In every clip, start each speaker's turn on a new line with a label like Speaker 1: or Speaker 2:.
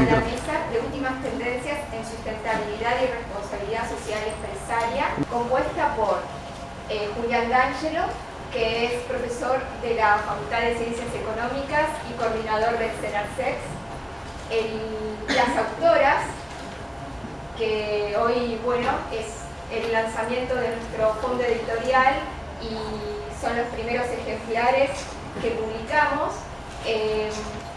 Speaker 1: la mesa de últimas tendencias en sustentabilidad y responsabilidad social empresaria, compuesta por Julián D'Angelo, que es profesor de la Facultad de Ciencias Económicas y coordinador del CENARSEX. Las autoras, que hoy, bueno, es el lanzamiento de nuestro fondo editorial y son los primeros ejemplares que publicamos.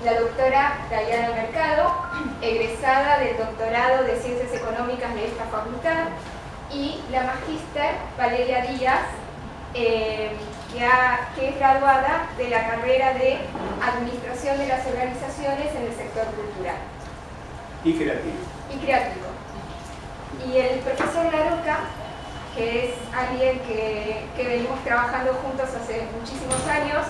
Speaker 1: La doctora Diana Mercado, egresada del doctorado de Ciencias Económicas de esta facultad, y la magíster Valeria Díaz, que es graduada de la carrera de Administración de las Organizaciones en el sector cultural.
Speaker 2: Y creativo.
Speaker 1: Y el profesor Laroca, que es alguien que venimos trabajando juntos hace muchísimos años,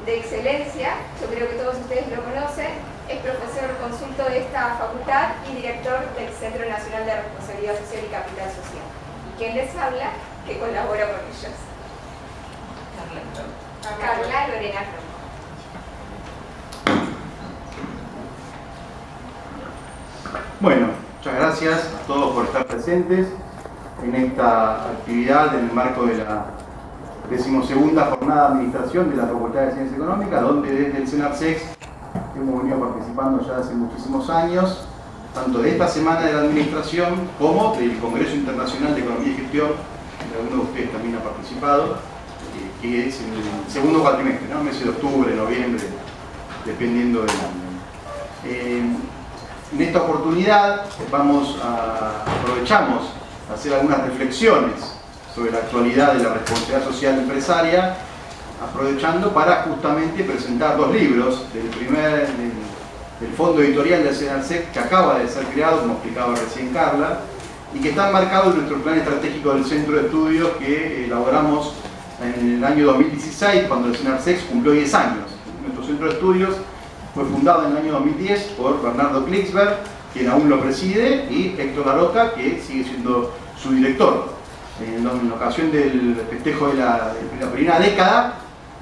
Speaker 1: de excelencia, yo creo que todos ustedes lo conocen, es profesor consulto de esta facultad y director del Centro Nacional de Responsabilidad Social y Capital Social. Y quien les habla, que colabora con ellos. Carla Lorena Romo.
Speaker 3: Bueno, muchas gracias a todos por estar presentes en esta actividad en el marco de la 12ª Jornada de Administración de la Facultad de Ciencias Económicas, donde desde el CENARSEX hemos venido participando ya hace muchísimos años, tanto de esta Semana de la Administración como del Congreso Internacional de Economía y Gestión, donde alguno de ustedes también ha participado, que es en el segundo cuatrimestre, ¿no? Meses de octubre, noviembre, dependiendo del año. En esta oportunidad aprovechamos a hacer algunas reflexiones sobre la actualidad de la responsabilidad social empresaria, aprovechando para justamente presentar dos libros del fondo editorial del CENARSEC, que acaba de ser creado, como explicaba recién Carla, y que están marcados en nuestro plan estratégico del Centro de Estudios que elaboramos en el año 2016, cuando el CENARSEC cumplió 10 años. Nuestro Centro de Estudios fue fundado en el año 2010 por Bernardo Klicksberg, quien aún lo preside, y Héctor Laroca, que sigue siendo su director. En ocasión del festejo de la primera década,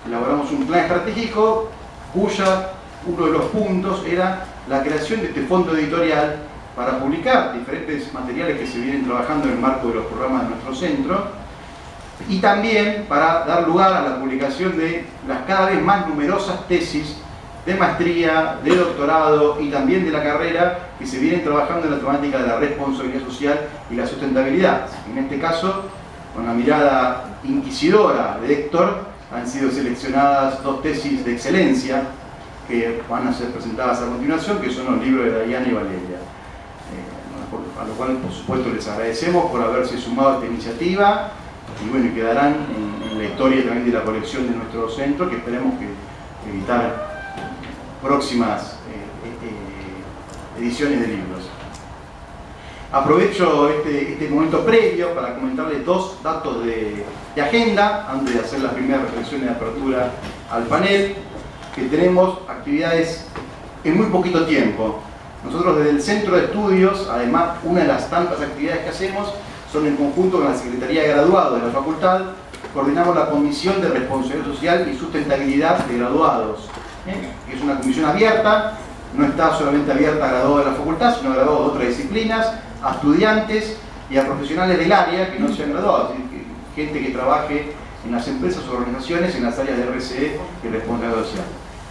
Speaker 3: elaboramos un plan estratégico uno de los puntos era la creación de este fondo editorial para publicar diferentes materiales que se vienen trabajando en el marco de los programas de nuestro centro, y también para dar lugar a la publicación de las cada vez más numerosas tesis de maestría, de doctorado y también de la carrera que se vienen trabajando en la temática de la responsabilidad social y la sustentabilidad. En este caso, con la mirada inquisidora de Héctor, han sido seleccionadas dos tesis de excelencia que van a ser presentadas a continuación, que son los libros de Diana y Valeria. A lo cual, por supuesto, les agradecemos por haberse sumado a esta iniciativa, y bueno, quedarán en la historia también de la colección de nuestro centro, que esperemos que evitar próximas ediciones de libros. Aprovecho este momento previo para comentarles dos datos de agenda, antes de hacer las primeras reflexiones de apertura al panel, que tenemos actividades en muy poquito tiempo. Nosotros desde el Centro de Estudios, además, una de las tantas actividades que hacemos son en conjunto con la Secretaría de Graduados de la Facultad, coordinamos la Comisión de Responsabilidad Social y Sustentabilidad de Graduados, que es una comisión abierta, no está solamente abierta a graduados de la facultad, sino a graduados de otras disciplinas, a estudiantes y a profesionales del área que no sean graduados, gente que trabaje en las empresas o organizaciones en las áreas de RCE y responsabilidad social.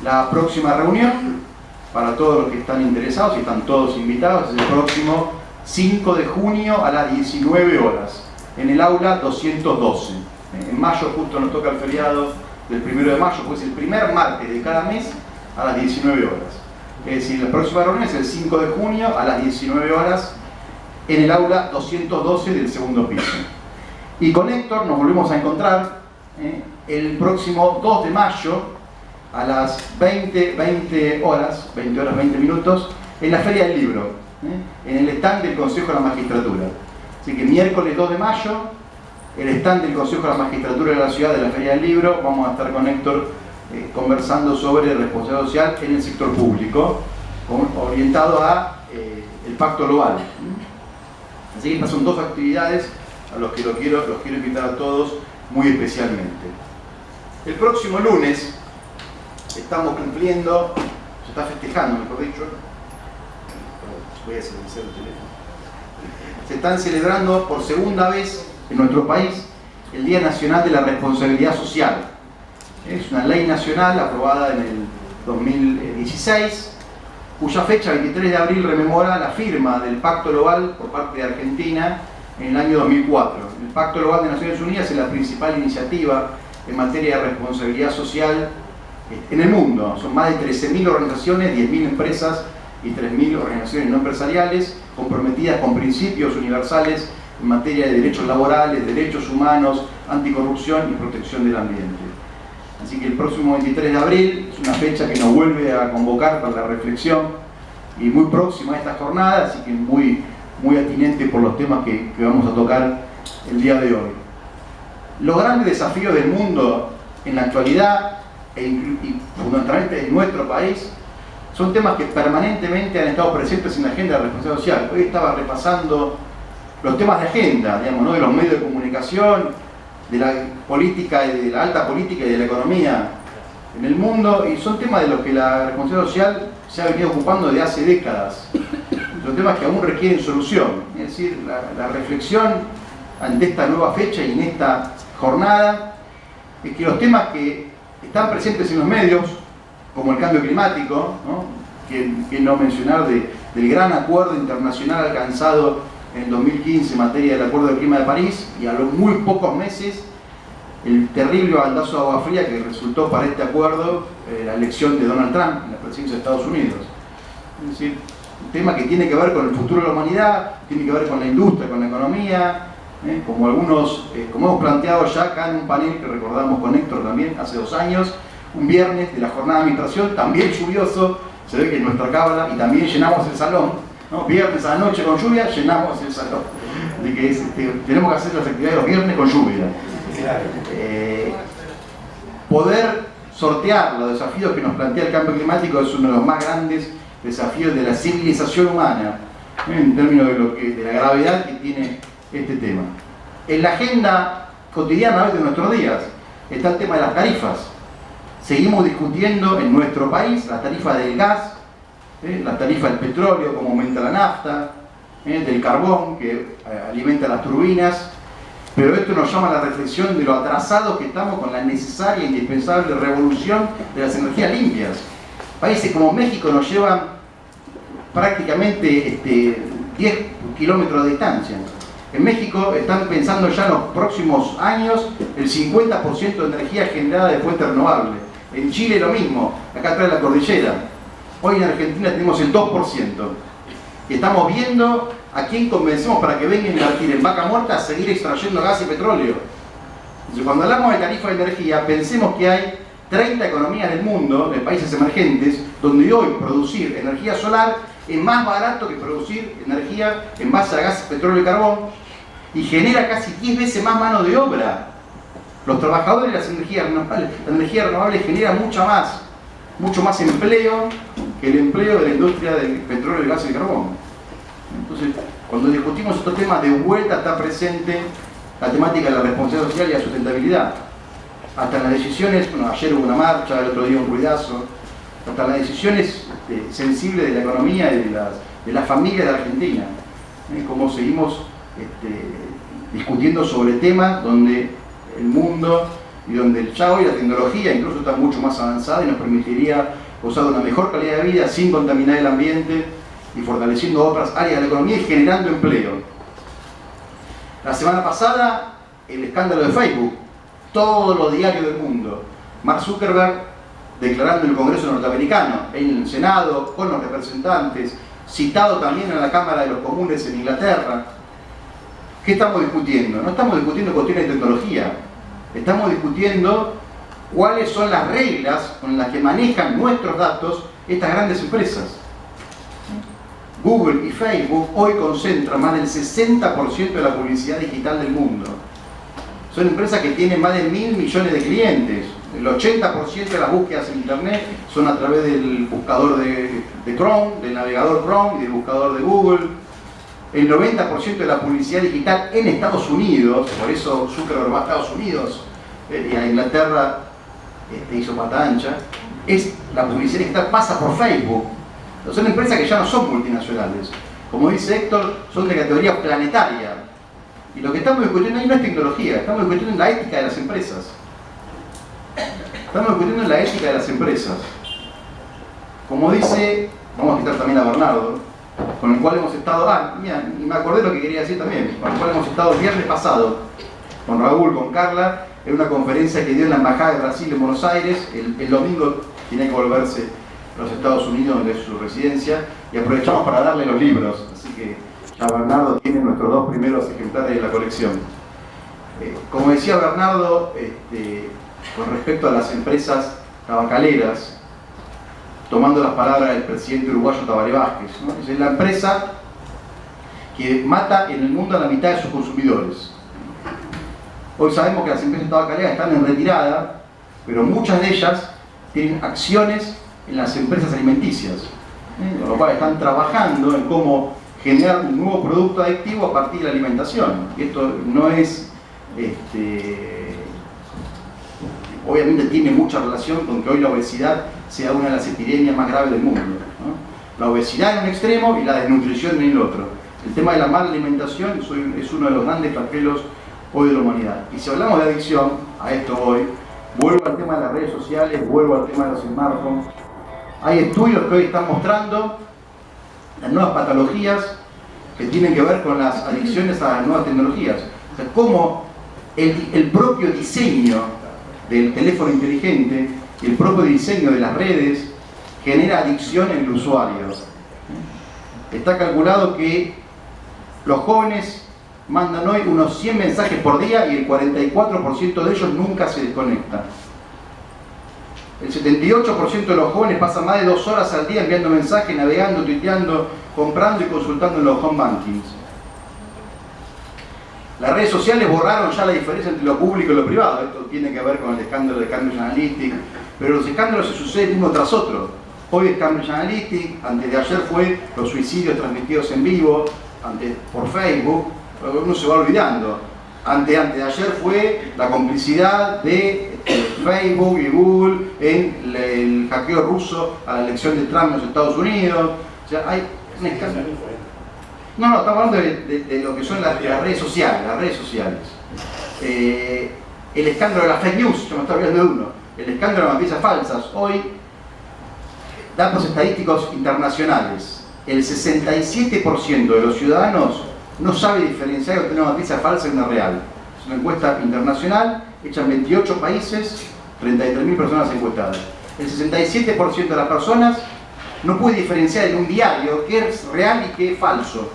Speaker 3: La próxima reunión, para todos los que están interesados, y están todos invitados, es el próximo 5 de junio a las 19 horas, en el aula 212. En mayo justo nos toca el feriado del 1 de mayo, pues el primer martes de cada mes a las 19 horas. Es decir, la próxima reunión es el 5 de junio a las 19 horas en el aula 212 del segundo piso. Y con Héctor nos volvemos a encontrar el próximo 2 de mayo a las 20 horas 20 minutos, en la Feria del Libro, en el stand del Consejo de la Magistratura. Así que miércoles 2 de mayo, el stand del Consejo de la Magistratura de la Ciudad de la Feria del Libro, vamos a estar con Héctor conversando sobre responsabilidad social en el sector público, orientado a el Pacto Global. Así que estas son dos actividades a las que los quiero invitar a todos muy especialmente. El próximo lunes estamos cumpliendo, se está festejando, mejor dicho, Voy a silenciar el teléfono. Se están celebrando por segunda vez en nuestro país el Día Nacional de la Responsabilidad Social. Es una ley nacional aprobada en el 2016, cuya fecha, 23 de abril, rememora la firma del Pacto Global por parte de Argentina en el año 2004. El Pacto Global de Naciones Unidas es la principal iniciativa en materia de responsabilidad social en el mundo. Son más de 13.000 organizaciones, 10.000 empresas y 3.000 organizaciones no empresariales comprometidas con principios universales en materia de derechos laborales, derechos humanos, anticorrupción y protección del ambiente. Así que el próximo 23 de abril es una fecha que nos vuelve a convocar para la reflexión y muy próxima a esta jornada, así que muy atinente por los temas que vamos a tocar el día de hoy. Los grandes desafíos del mundo en la actualidad y fundamentalmente en nuestro país son temas que permanentemente han estado presentes en la agenda de la responsabilidad social. Hoy estaba repasando los temas de agenda, digamos, ¿no? De los medios de comunicación, de la política y de la alta política y de la economía en el mundo, y son temas de los que la responsabilidad social se ha venido ocupando desde hace décadas. Son temas que aún requieren solución. Es decir, la reflexión ante esta nueva fecha y en esta jornada es que los temas que están presentes en los medios, como el cambio climático, ¿no? que no mencionar del gran acuerdo internacional alcanzado en el 2015 en materia del Acuerdo del Clima de París, y a los muy pocos meses el terrible baldazo de agua fría que resultó para este acuerdo la elección de Donald Trump en la presidencia de Estados Unidos. Es decir, un tema que tiene que ver con el futuro de la humanidad, tiene que ver con la industria, con la economía, como hemos planteado ya acá en un panel que recordamos con Héctor también hace 2 años, un viernes de la jornada de administración, también lluvioso, se ve que en nuestra cábala, y también llenamos el salón, ¿no? Viernes a la noche con lluvia, llenamos el salón. De que tenemos que hacer las actividades los viernes con lluvia. Poder sortear los desafíos que nos plantea el cambio climático es uno de los más grandes desafíos de la civilización humana, en términos de la gravedad que tiene este tema. En la agenda cotidiana de nuestros días está el tema de las tarifas. Seguimos discutiendo en nuestro país las tarifas del gas, la tarifa del petróleo, cómo aumenta la nafta, del carbón que alimenta las turbinas, pero esto nos llama a la reflexión de lo atrasados que estamos con la necesaria e indispensable revolución de las energías limpias. Países como México nos llevan prácticamente 10 kilómetros de distancia. En México están pensando ya en los próximos años el 50% de energía generada de fuentes renovables. En Chile lo mismo, acá atrás de la cordillera. Hoy en Argentina tenemos el 2%. Y estamos viendo a quién convencemos para que venga a invertir en Vaca Muerta a seguir extrayendo gas y petróleo. Entonces, cuando hablamos de tarifa de energía, pensemos que hay 30 economías del mundo, de países emergentes, donde hoy producir energía solar es más barato que producir energía en base a gas, petróleo y carbón, y genera casi 10 veces más mano de obra. Los trabajadores de las energías renovables, la energía renovable genera mucho más empleo que el empleo de la industria del petróleo, el gas y el carbón. Entonces, cuando discutimos estos temas, de vuelta está presente la temática de la responsabilidad social y la sustentabilidad. Hasta en las decisiones, bueno, ayer hubo una marcha, el otro día un ruidazo, hasta las decisiones sensibles de la economía y de las familias de Argentina. Cómo seguimos discutiendo sobre temas donde el mundo y donde el ya hoy la tecnología incluso está mucho más avanzada y nos permitiría gozar de una mejor calidad de vida sin contaminar el ambiente y fortaleciendo otras áreas de la economía y generando empleo. La semana pasada, el escándalo de Facebook, todos los diarios del mundo, Mark Zuckerberg declarando en el Congreso norteamericano, en el Senado, con los representantes, citado también en la Cámara de los Comunes en Inglaterra. ¿Qué estamos discutiendo? No estamos discutiendo cuestiones de tecnología, estamos discutiendo cuáles son las reglas con las que manejan nuestros datos estas grandes empresas. Google y Facebook hoy concentran más del 60% de la publicidad digital del mundo. Son empresas que tienen más de 1.000 millones de clientes. El 80% de las búsquedas en Internet son a través del buscador de Chrome, del navegador Chrome y del buscador de Google. El 90% de la publicidad digital en Estados Unidos, por eso Zuckerberg va a Estados Unidos y a Inglaterra hizo pata ancha, es la publicidad digital pasa por Facebook. Son empresas que ya no son multinacionales. como dice Héctor, son de categoría planetaria. Y lo que estamos discutiendo ahí no es tecnología, estamos discutiendo la ética de las empresas. Estamos discutiendo la ética de las empresas. Como dice, vamos a citar también a Bernardo, con el cual hemos estado, mira, y me acordé lo que quería decir también, con el cual hemos estado el viernes pasado, con Raúl, con Carla, en una conferencia que dio en la Embajada de Brasil en Buenos Aires. El domingo tiene que volverse a los Estados Unidos, donde es su residencia, y aprovechamos para darle los libros, así que ya Bernardo tiene nuestros 2 primeros ejemplares de la colección. Como decía Bernardo, con respecto a las empresas tabacaleras, tomando las palabras del presidente uruguayo Tabaré Vázquez, ¿no? Es la empresa que mata en el mundo a la mitad de sus consumidores. Hoy sabemos que las empresas tabacaleras están en retirada, pero muchas de ellas tienen acciones en las empresas alimenticias, con lo cual están trabajando en cómo generar un nuevo producto adictivo a partir de la alimentación. Esto no es, obviamente tiene mucha relación con que hoy la obesidad sea una de las epidemias más graves del mundo, ¿no? La obesidad en un extremo y la desnutrición en el otro. El tema de la mala alimentación es uno de los grandes flagelos hoy de la humanidad. Y si hablamos de adicción, a esto voy, vuelvo al tema de las redes sociales, vuelvo al tema de los smartphones. Hay estudios que hoy están mostrando las nuevas patologías que tienen que ver con las adicciones a las nuevas tecnologías. O sea, cómo el propio diseño del teléfono inteligente y el propio diseño de las redes genera adicción en el usuario. Está calculado que los jóvenes mandan hoy unos 100 mensajes por día y el 44% de ellos nunca se desconectan. El 78% de los jóvenes pasan más de 2 horas al día enviando mensajes, navegando, tuiteando, comprando y consultando en los home bankings. Las redes sociales borraron ya la diferencia entre lo público y lo privado. Esto tiene que ver con el escándalo de Cambridge Analytica, pero los escándalos se suceden uno tras otro. Hoy es Cambridge Analytica, antes de ayer fue los suicidios transmitidos en vivo por Facebook, uno se va olvidando. Antes de ayer fue la complicidad de Facebook y Google en el hackeo ruso a la elección de Trump en los Estados Unidos. O sea, hay un escándalo. No, estamos hablando de lo que son las redes sociales. El escándalo de las fake news, yo me estoy hablando de uno. El escándalo de las noticias falsas. Hoy, datos estadísticos internacionales. El 67% de los ciudadanos no sabe diferenciar entre una noticia falsa y una real. Es una encuesta internacional, hecha en 28 países, 33.000 personas encuestadas. El 67% de las personas no puede diferenciar en un diario qué es real y qué es falso.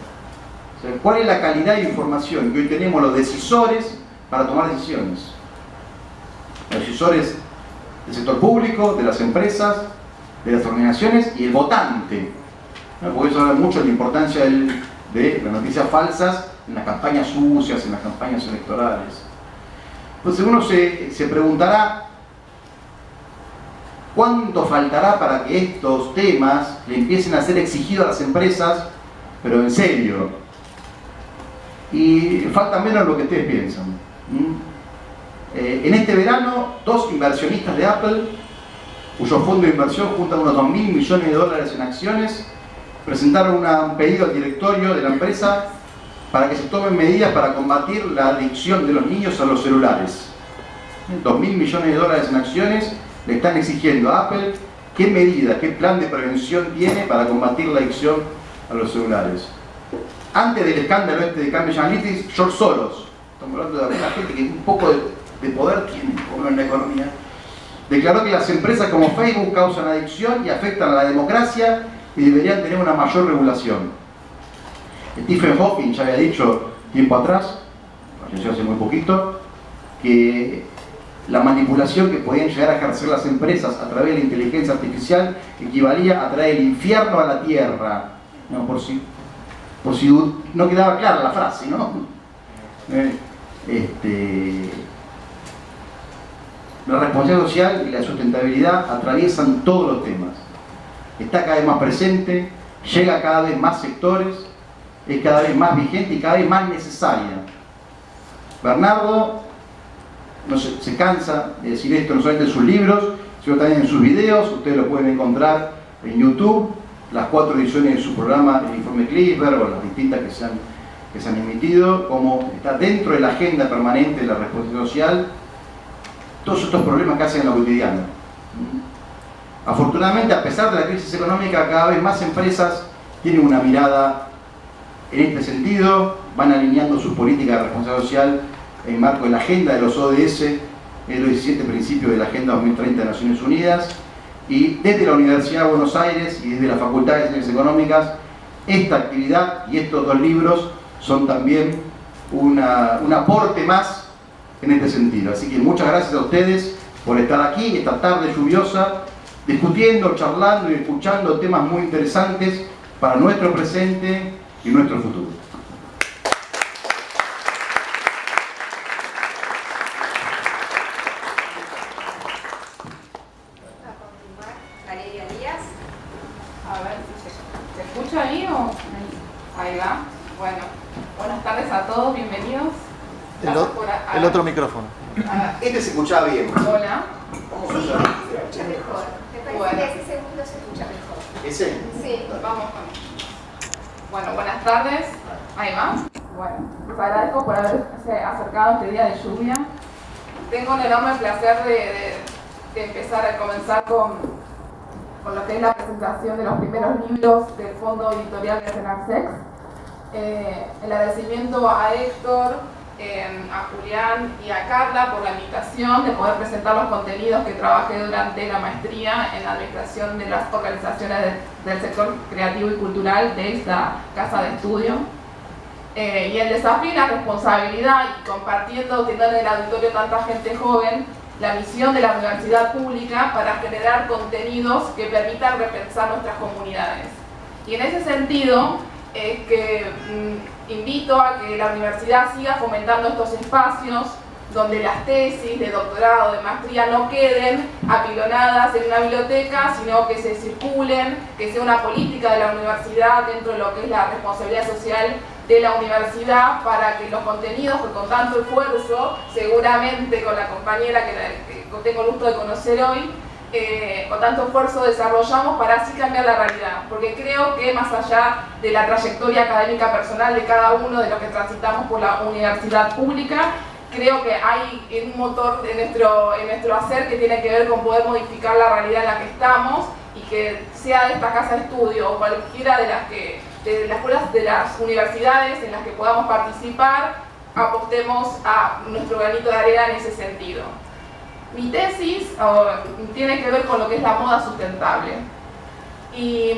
Speaker 3: O sea, ¿cuál es la calidad de información que hoy tenemos los decisores para tomar decisiones? Los decisores del sector público, de las empresas, de las organizaciones y el votante. ¿No? Porque eso habla mucho de la importancia de las noticias falsas en las campañas sucias, en las campañas electorales. Entonces uno se preguntará ¿cuánto faltará para que estos temas le empiecen a ser exigidos a las empresas, pero en serio? Y falta menos de lo que ustedes piensan. En este verano, 2 inversionistas de Apple, cuyo fondo de inversión junta unos $2.000 millones en acciones, presentaron un pedido al directorio de la empresa para que se tomen medidas para combatir la adicción de los niños a los celulares. $2.000 millones en acciones le están exigiendo a Apple qué medida, qué plan de prevención tiene para combatir la adicción a los celulares. Antes del escándalo de Cambridge Analytica, George Soros, estamos hablando de alguna gente que un poco de poder tiene en la economía, declaró que las empresas como Facebook causan adicción y afectan a la democracia y deberían tener una mayor regulación. Stephen Hawking ya había dicho tiempo atrás, falleció hace muy poquito, que la manipulación que podían llegar a ejercer las empresas a través de la inteligencia artificial equivalía a traer el infierno a la tierra. No, por si no quedaba clara la frase, ¿no? La responsabilidad social y la sustentabilidad atraviesan todos los temas. Está cada vez más presente, llega a cada vez más sectores, es cada vez más vigente y cada vez más necesaria. Bernardo no se cansa de decir esto no solamente en sus libros, sino también en sus videos. Ustedes lo pueden encontrar en YouTube. las 4 ediciones de su programa, el informe Clipper, o las distintas que se han emitido, como está dentro de la agenda permanente de la responsabilidad social, todos estos problemas que hacen en lo cotidiano. Afortunadamente, a pesar de la crisis económica, cada vez más empresas tienen una mirada en este sentido, van alineando sus políticas de responsabilidad social en marco de la agenda de los ODS, en los 17 principios de la Agenda 2030 de Naciones Unidas, y desde la Universidad de Buenos Aires y desde la Facultad de Ciencias Económicas, esta actividad y estos 2 libros son también un aporte más en este sentido. Así que muchas gracias a ustedes por estar aquí esta tarde lluviosa, discutiendo, charlando y escuchando temas muy interesantes para nuestro presente y nuestro futuro.
Speaker 1: Valeria Díaz.
Speaker 4: A ver si se escucha ahí o ahí va. Bueno, buenas tardes a todos, bienvenidos.
Speaker 5: El otro micrófono.
Speaker 3: Este se escuchaba bien.
Speaker 4: Hola.
Speaker 3: ¿Cómo
Speaker 1: Sí,
Speaker 3: se
Speaker 1: se
Speaker 3: llama?
Speaker 1: escucha mejor. Me parece
Speaker 4: Bueno.
Speaker 1: que ese segundo se escucha mejor.
Speaker 3: ¿Ese?
Speaker 1: Sí.
Speaker 4: Vamos con. Bueno, buenas tardes. Ahí va. Bueno, les agradezco por haberse acercado este día de lluvia. Tengo el enorme placer de empezar a comenzar con lo que es la presentación de los primeros libros del Fondo Editorial de Renarsex. El agradecimiento a Héctor, a Julián y a Carla por la invitación de poder presentar los contenidos que trabajé durante la maestría en la administración de las organizaciones del sector creativo y cultural de esta casa de estudio. Y el desafío y la responsabilidad, y compartiendo, teniendo en el auditorio tanta gente joven, la misión de la universidad pública para generar contenidos que permitan repensar nuestras comunidades. Y en ese sentido, es que invito a que la universidad siga fomentando estos espacios donde las tesis de doctorado, de maestría no queden apilonadas en una biblioteca, sino que se circulen, que sea una política de la universidad dentro de lo que es la responsabilidad social de la universidad, para que los contenidos que con tanto esfuerzo, seguramente con la compañera que tengo el gusto de conocer hoy, con tanto esfuerzo desarrollamos para así cambiar la realidad, porque creo que más allá de la trayectoria académica personal de cada uno de los que transitamos por la universidad pública, creo que hay un motor en nuestro hacer que tiene que ver con poder modificar la realidad en la que estamos, y que sea de esta casa de estudio o cualquiera de las universidades en las que podamos participar, apostemos a nuestro granito de arena en ese sentido. Mi tesis tiene que ver con lo que es la moda sustentable. Y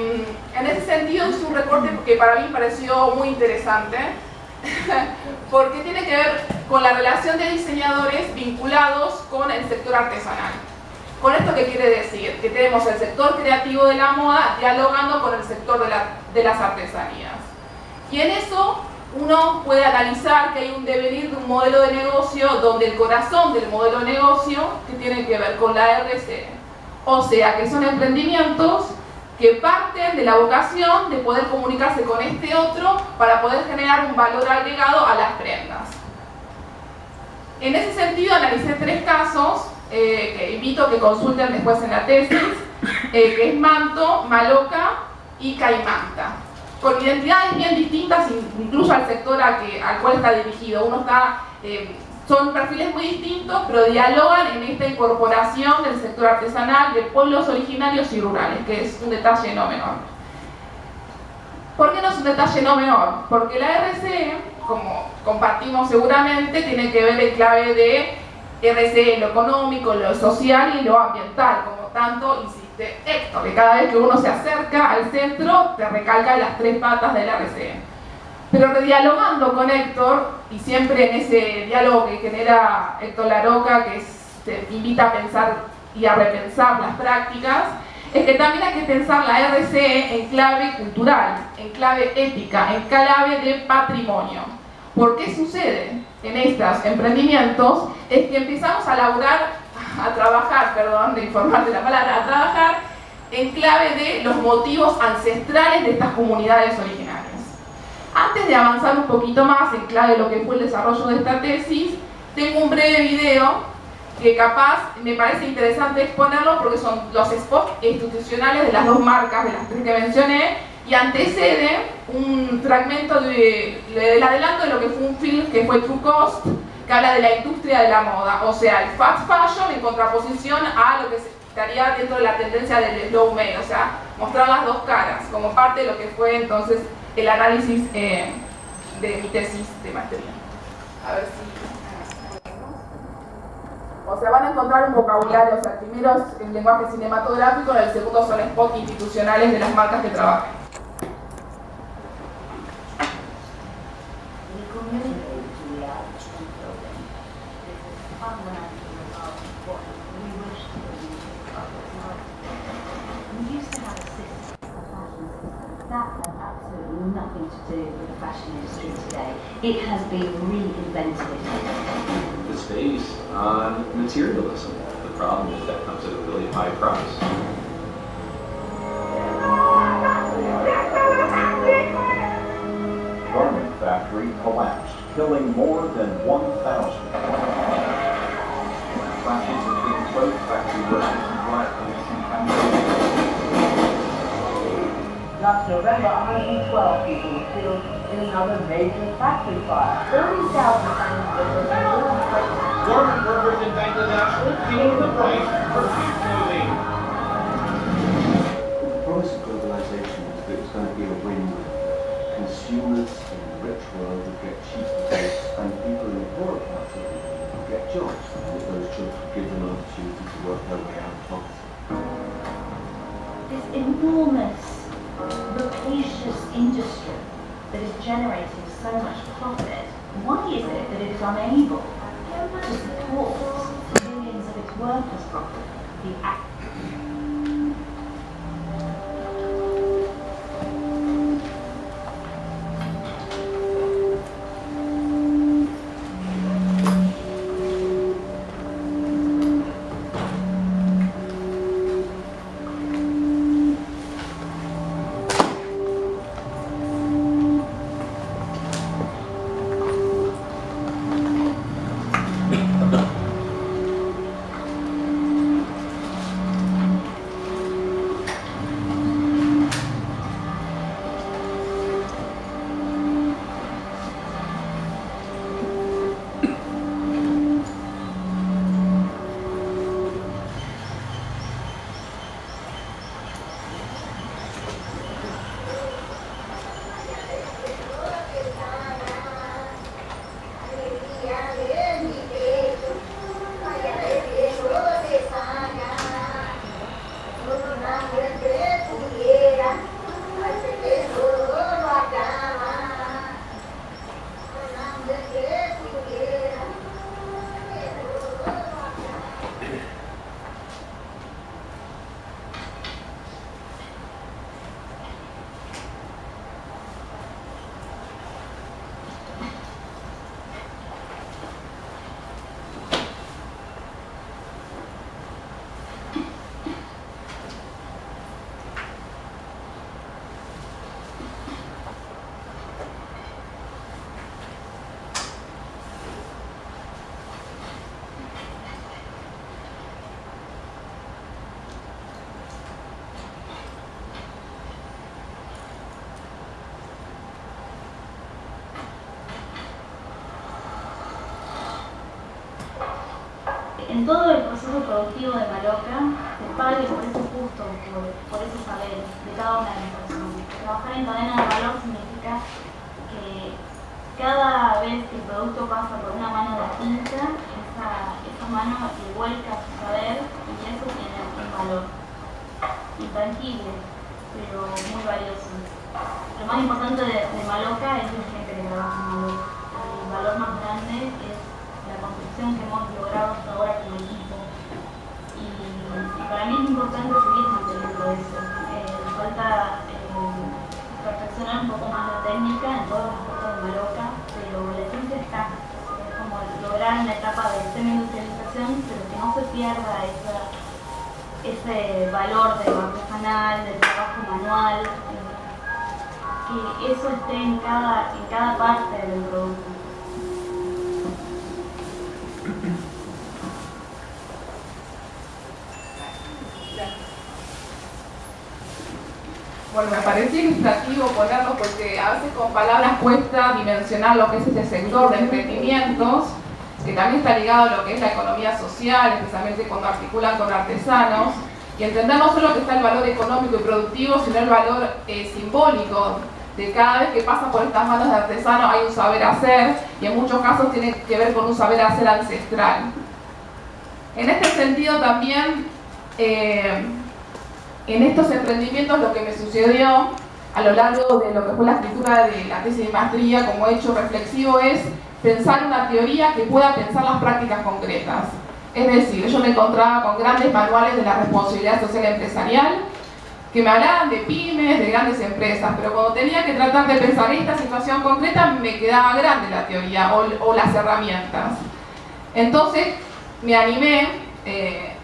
Speaker 4: en ese sentido es un recorte que para mí pareció muy interesante, porque tiene que ver con la relación de diseñadores vinculados con el sector artesanal. ¿Con esto qué quiere decir? Que tenemos el sector creativo de la moda dialogando con el sector de las artesanías. Y en eso uno puede analizar que hay un devenir de un modelo de negocio donde el corazón del modelo de negocio que tiene que ver con la RC. O sea, que son emprendimientos que parten de la vocación de poder comunicarse con este otro para poder generar un valor agregado a las prendas. En ese sentido analicé 3 casos que invito a que consulten después en la tesis, que es Manto, Maloca y Caimanta, con identidades bien distintas incluso al sector al cual está dirigido. Son perfiles muy distintos, pero dialogan en esta incorporación del sector artesanal de pueblos originarios y rurales, que es un detalle no menor. ¿Por qué no es un detalle no menor? Porque la RCE, como compartimos seguramente, tiene que ver en clave de RCE, lo económico, lo social y lo ambiental, como tanto insiste Héctor, que cada vez que uno se acerca al centro te recalca las 3 patas de la RCE. Pero redialogando con Héctor, y siempre en ese diálogo que genera Héctor Laroca, que te invita a pensar y a repensar las prácticas, es que también hay que pensar la RCE en clave cultural, en clave ética, en clave de patrimonio. ¿Por qué sucede en estos emprendimientos? Es que empezamos a trabajar en clave de los motivos ancestrales de estas comunidades originarias. Antes de avanzar un poquito más en clave de lo que fue el desarrollo de esta tesis, tengo un breve video que capaz me parece interesante exponerlo porque son los spots institucionales de las dos marcas, de las tres que mencioné, y anteceden un fragmento del adelanto de lo que fue un film que fue True Cost, que habla de la industria de la moda, o sea, el fast fashion en contraposición a lo que estaría dentro de la tendencia del slow made, o sea, mostrar las dos caras, como parte de lo que fue entonces el análisis de mi tesis de maestría. A ver si... O sea, van a encontrar un vocabulario, o sea, el primero es el lenguaje cinematográfico, y el segundo son spots institucionales de las marcas que trabajan.
Speaker 6: That has absolutely nothing to do with the fashion industry today. It has been reinvented.
Speaker 7: It's based on materialism. The problem is that comes at a really high price.
Speaker 8: Garment factory collapsed, killing more than 1,000. Clashes between clothes factory workers and riot pollution campaigns.
Speaker 9: Last November, 112 people were killed in another major factory fire. 30,000 tons of
Speaker 10: Garment workers in Bangladesh will pay the price for cheap clothing.
Speaker 11: The promise of globalization is that it's going to be a win. Consumers in the rich world will get cheap goods, and people in the poorer parts of the world will get jobs, and that those jobs will give them an opportunity to work their way out of poverty.
Speaker 6: This enormous, rapacious industry that is generating so much profit, why is it that it is unable to support the millions of its workers properly? En todo el proceso productivo de Maloca, se pague por ese gusto, por ese saber de cada una de las personas. Trabajar en cadena de valor significa que cada vez que el producto pasa por una mano distinta, esa mano le vuelca su saber y eso tiene un valor intangible, pero muy valioso. Lo más importante de Maloca es la gente que trabaja en Maloca. El valor más grande es la construcción que hemos logrado hasta ahora como equipo. Y para mí es importante seguir manteniendo eso. Falta perfeccionar un poco más la técnica en todos los aspectos de Maloca, pero la esencia está. Es como lograr una etapa de semi-industrialización, pero que no se pierda ese valor de lo artesanal, del trabajo manual, que eso esté en cada parte del producto.
Speaker 4: Bueno, me parecía ilustrativo ponerlo porque a veces con palabras cuesta dimensionar lo que es este sector de emprendimientos, que también está ligado a lo que es la economía social, especialmente cuando articulan con artesanos, y entender no solo que está el valor económico y productivo, sino el valor simbólico de cada vez que pasa por estas manos de artesanos hay un saber hacer, y en muchos casos tiene que ver con un saber hacer ancestral. En este sentido también, en estos emprendimientos lo que me sucedió a lo largo de lo que fue la escritura de la tesis de maestría como hecho reflexivo es pensar una teoría que pueda pensar las prácticas concretas. Es decir, yo me encontraba con grandes manuales de la responsabilidad social empresarial que me hablaban de pymes, de grandes empresas, pero cuando tenía que tratar de pensar esta situación concreta me quedaba grande la teoría o las herramientas. Entonces me animé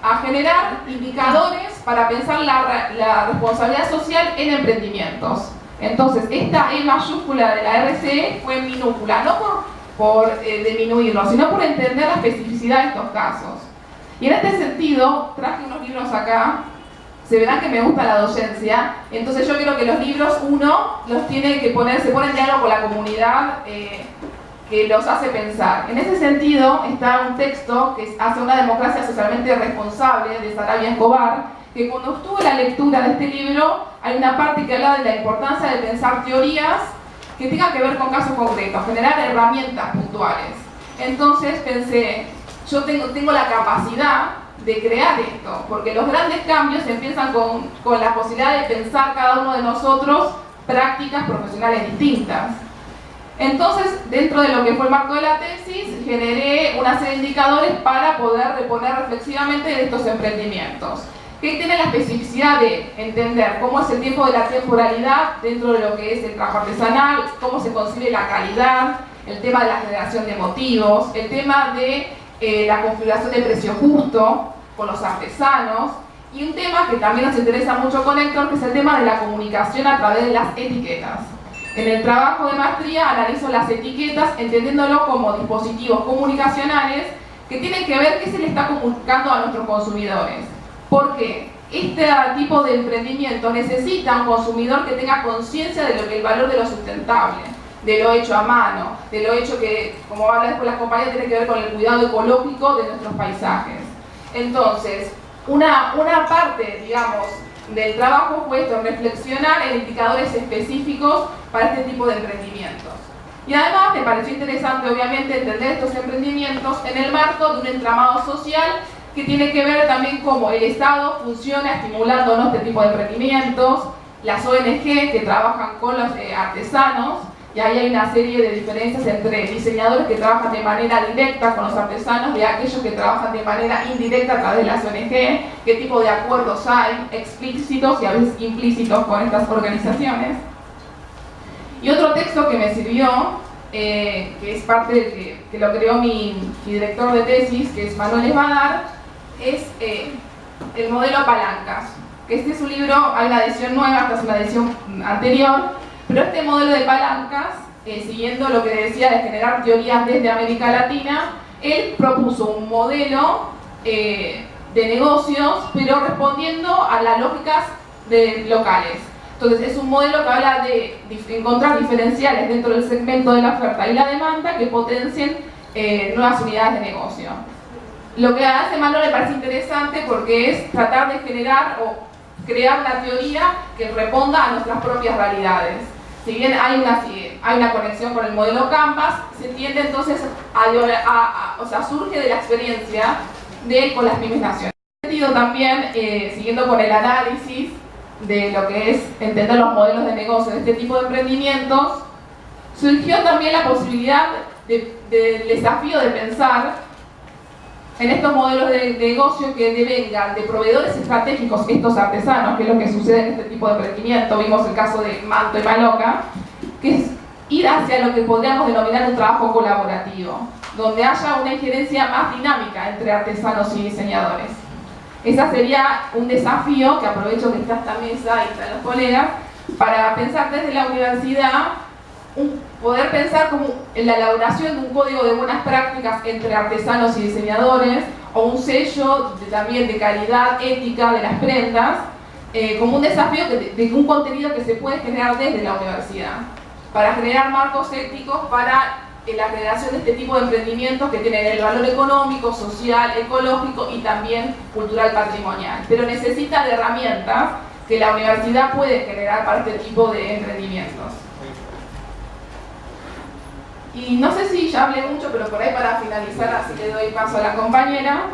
Speaker 4: a generar indicadores para pensar la responsabilidad social en emprendimientos. Entonces esta E mayúscula de la RCE fue en minúscula, no por disminuirlo, sino por entender la especificidad de estos casos. Y en este sentido, traje unos libros acá, se verán que me gusta la docencia, entonces yo creo que los libros uno los tiene que poner, se pone en diálogo con la comunidad que los hace pensar. En ese sentido está un texto que hace una democracia socialmente responsable de Sarabia Escobar, que cuando estuve la lectura de este libro hay una parte que habla de la importancia de pensar teorías que tengan que ver con casos concretos, generar herramientas puntuales. Entonces pensé, yo tengo la capacidad de crear esto, porque los grandes cambios empiezan con la posibilidad de pensar cada uno de nosotros prácticas profesionales distintas. Entonces, dentro de lo que fue el marco de la tesis, generé una serie de indicadores para poder reponer reflexivamente de estos emprendimientos, que tienen la especificidad de entender cómo es el tiempo de la temporalidad dentro de lo que es el trabajo artesanal, cómo se concibe la calidad, el tema de la generación de motivos, el tema de la configuración de precio justo con los artesanos, y un tema que también nos interesa mucho con Héctor, que es el tema de la comunicación a través de las etiquetas. En el trabajo de maestría analizo las etiquetas entendiéndolo como dispositivos comunicacionales que tienen que ver qué se le está comunicando a nuestros consumidores. Porque este tipo de emprendimiento necesita un consumidor que tenga conciencia de lo que el valor de lo sustentable, de lo hecho a mano, de lo hecho que, como habla después la compañía, tiene que ver con el cuidado ecológico de nuestros paisajes. Entonces, una parte, digamos, del trabajo fue esto, reflexionar en indicadores específicos para este tipo de emprendimientos. Y además me pareció interesante, obviamente, entender estos emprendimientos en el marco de un entramado social que tiene que ver también cómo el Estado funciona estimulando este tipo de emprendimientos, las ONG que trabajan con los artesanos, y ahí hay una serie de diferencias entre diseñadores que trabajan de manera directa con los artesanos y aquellos que trabajan de manera indirecta a través de las ONG, qué tipo de acuerdos hay, explícitos y a veces implícitos con estas organizaciones. Y otro texto que me sirvió, que es parte de que lo creó mi director de tesis, que es Manuel Esbadar, es el modelo Palancas. Que este es un libro, hay una edición nueva, esta es una edición anterior, pero este modelo de palancas, siguiendo lo que decía de generar teorías desde América Latina, él propuso un modelo de negocios, pero respondiendo a las lógicas locales. Entonces es un modelo que habla de encontrar diferenciales dentro del segmento de la oferta y la demanda que potencien nuevas unidades de negocio. Lo que hace Manuel me parece interesante porque es tratar de generar o crear una teoría que responda a nuestras propias realidades. Si bien hay una conexión con el modelo Canvas, se tiende entonces o sea, surge de la experiencia de él con las pymes nacionales. En ese sentido también, siguiendo con el análisis de lo que es entender los modelos de negocio de este tipo de emprendimientos, surgió también la posibilidad del desafío de pensar en estos modelos de negocio que devengan de proveedores estratégicos, estos artesanos, que es lo que sucede en este tipo de emprendimiento. Vimos el caso de Manto y Maloca, que es ir hacia lo que podríamos denominar un trabajo colaborativo, donde haya una injerencia más dinámica entre artesanos y diseñadores. Ese sería un desafío que aprovecho que está esta mesa y están los colegas, para pensar desde la universidad, poder pensar como en la elaboración de un código de buenas prácticas entre artesanos y diseñadores, o un sello también de calidad ética de las prendas, como un desafío de un contenido que se puede generar desde la universidad, para generar marcos éticos para la generación de este tipo de emprendimientos que tienen el valor económico, social, ecológico y también cultural patrimonial. Pero necesita de herramientas que la universidad puede generar para este tipo de emprendimientos. Y no sé si ya hablé mucho, pero por ahí para finalizar, así le doy paso a la compañera,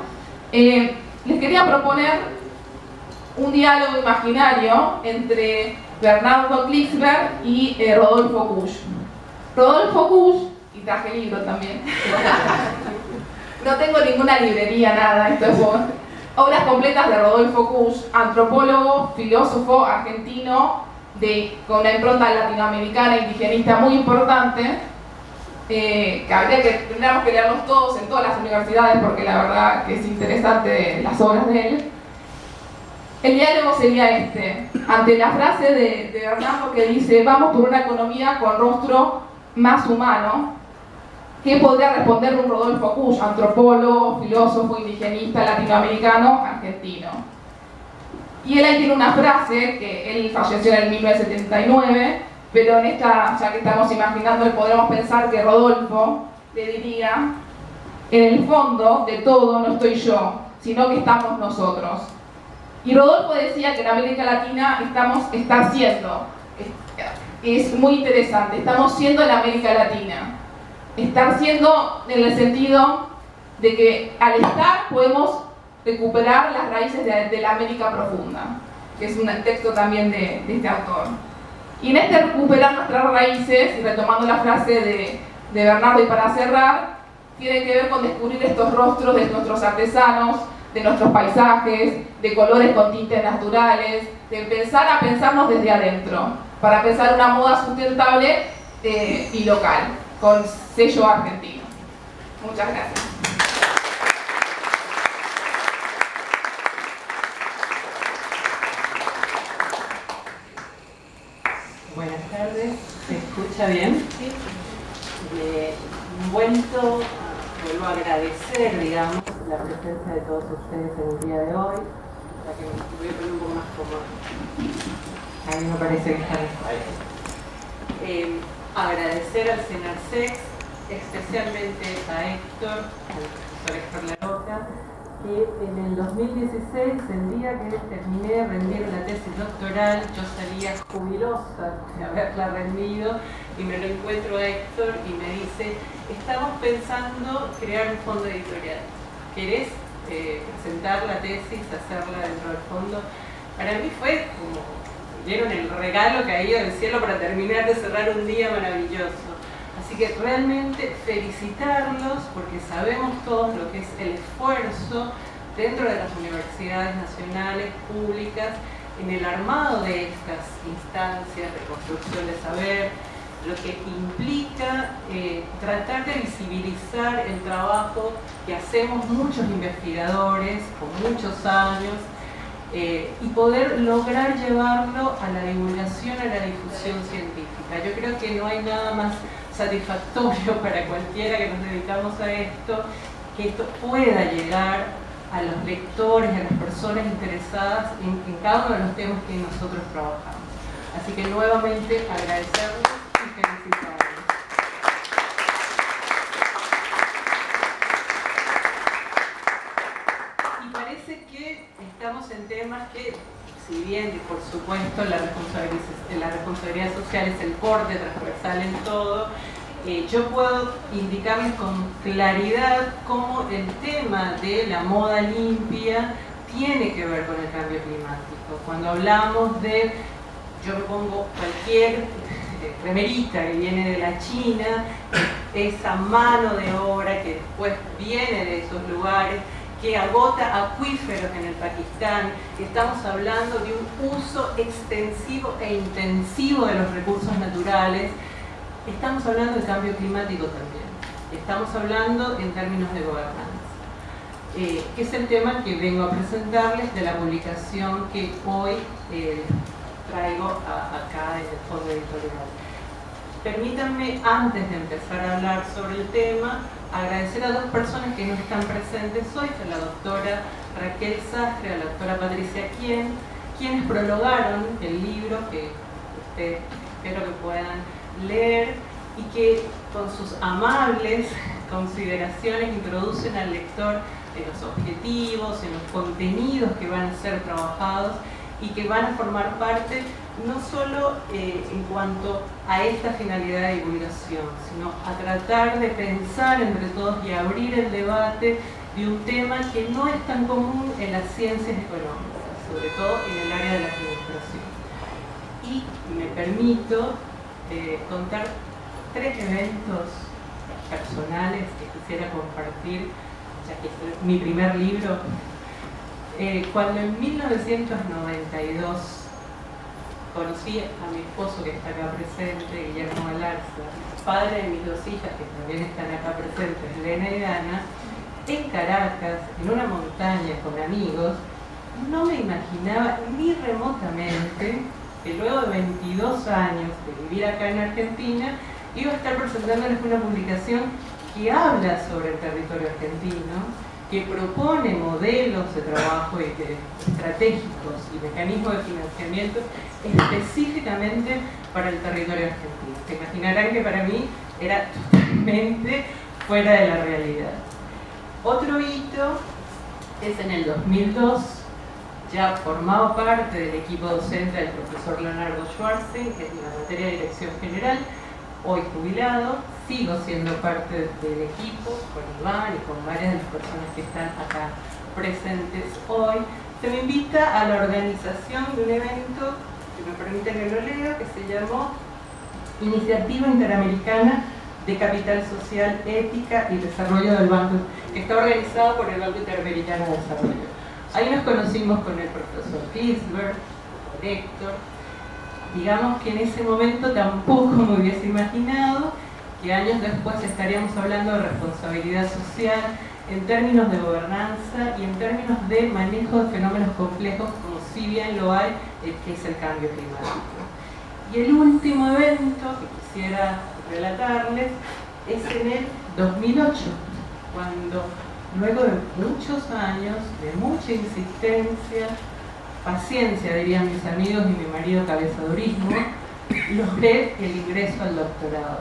Speaker 4: les quería proponer un diálogo imaginario entre Bernardo Klicksberg y Rodolfo Kusch. Rodolfo Kusch, y traje libro también, no tengo ninguna librería, nada, esto es obras completas de Rodolfo Kusch, antropólogo, filósofo argentino, con una impronta latinoamericana indigenista muy importante, que tendríamos que leerlos todos en todas las universidades porque la verdad que es interesante las obras de él. El diálogo sería este, ante la frase de Bernardo que dice vamos por una economía con rostro más humano. ¿Qué podría responder un Rodolfo Kusch, antropólogo, filósofo, indigenista, latinoamericano, argentino? Y él ahí tiene una frase, que él falleció en el 1979, pero en esta, ya que estamos imaginando, podremos pensar que Rodolfo le diría, en el fondo de todo no estoy yo, sino que estamos nosotros. Y Rodolfo decía que en América Latina está siendo, es muy interesante, estamos siendo la América Latina. Estar siendo en el sentido de que al estar podemos recuperar las raíces de la América profunda, que es un texto también de este autor. Y en este recuperar nuestras raíces, y retomando la frase de Bernardo y para cerrar, tiene que ver con descubrir estos rostros de nuestros artesanos, de nuestros paisajes, de colores con tintes naturales, de empezar a pensarnos desde adentro, para pensar una moda sustentable y local, con sello argentino. Muchas gracias.
Speaker 12: Buenas tardes, ¿se escucha bien? Sí. Vuelvo a agradecer, digamos, la presencia de todos ustedes en el día de hoy, para que me voy a poner un poco más cómoda. Ahí me parece que está bien. Agradecer al CENARSEX, especialmente a Héctor, al profesor Héctor Larroca, que en el 2016, el día que terminé de rendir la tesis doctoral, yo salía jubilosa de haberla rendido y me lo encuentro a Héctor y me dice, estamos pensando crear un fondo editorial. ¿Querés presentar la tesis, hacerla dentro del fondo? Para mí fue como, vieron el regalo caído del cielo para terminar de cerrar un día maravilloso. Así que realmente felicitarlos porque sabemos todos lo que es el esfuerzo dentro de las universidades nacionales, públicas, en el armado de estas instancias de construcción de saber, lo que implica tratar de visibilizar el trabajo que hacemos muchos investigadores con muchos años y poder lograr llevarlo a la divulgación, a la difusión científica. Yo creo que no hay nada más satisfactorio para cualquiera que nos dedicamos a esto, que esto pueda llegar a los lectores, a las personas interesadas en cada uno de los temas que nosotros trabajamos. Así que nuevamente agradecerles y felicitarles. Y parece que estamos en temas que, si bien por supuesto la responsabilidad social es el corte transversal en todo, yo puedo indicarles con claridad cómo el tema de la moda limpia tiene que ver con el cambio climático. Cuando hablamos de, yo me pongo cualquier remerita que viene de la China, esa mano de obra que después viene de esos lugares, que agota acuíferos en el Pakistán, estamos hablando de un uso extensivo e intensivo de los recursos naturales, estamos hablando de cambio climático también, estamos hablando en términos de gobernanza, que es el tema que vengo a presentarles de la publicación que hoy traigo acá en el fondo editorial. Permítanme, antes de empezar a hablar sobre el tema, agradecer a dos personas que no están presentes hoy, a la doctora Raquel Sastre, a la doctora Patricia Quien, quienes prologaron el libro que ustedes espero que puedan leer y que con sus amables consideraciones introducen al lector en los objetivos, en los contenidos que van a ser trabajados y que van a formar parte no solo en cuanto a esta finalidad de divulgación, sino a tratar de pensar entre todos y abrir el debate de un tema que no es tan común en las ciencias económicas, sobre todo en el área de la administración. Y me permito contar 3 eventos personales que quisiera compartir, ya que es mi primer libro. Cuando en 1992 conocí a mi esposo que está acá presente, Guillermo Galarza, padre de mis 2 hijas que también están acá presentes, Elena y Dana, en Caracas, en una montaña con amigos, no me imaginaba ni remotamente que luego de 22 años de vivir acá en Argentina, iba a estar presentándoles una publicación que habla sobre el territorio argentino, que propone modelos de trabajo estratégicos y mecanismos de financiamiento específicamente para el territorio argentino. Se imaginarán que para mí era totalmente fuera de la realidad. Otro hito es en el 2002, ya formaba parte del equipo docente del profesor Leonardo Schwarzing, que es en la materia de dirección general, hoy jubilado. Sigo siendo parte del equipo con Iván y con varias de las personas que están acá presentes hoy. Se me invita a la organización de un evento, que me permiten que lo lea, que se llamó Iniciativa Interamericana de Capital Social, Ética y Desarrollo del Banco, que está organizado por el Banco Interamericano de Desarrollo. Ahí nos conocimos con el profesor Gisbert, con Héctor. Digamos que en ese momento tampoco me hubiese imaginado que años después estaríamos hablando de responsabilidad social en términos de gobernanza y en términos de manejo de fenómenos complejos, como si bien lo hay, que es el cambio climático. Y el último evento que quisiera relatarles es en el 2008, cuando luego de muchos años, de mucha insistencia, paciencia, dirían mis amigos y mi marido cabezadurismo, logré el ingreso al doctorado.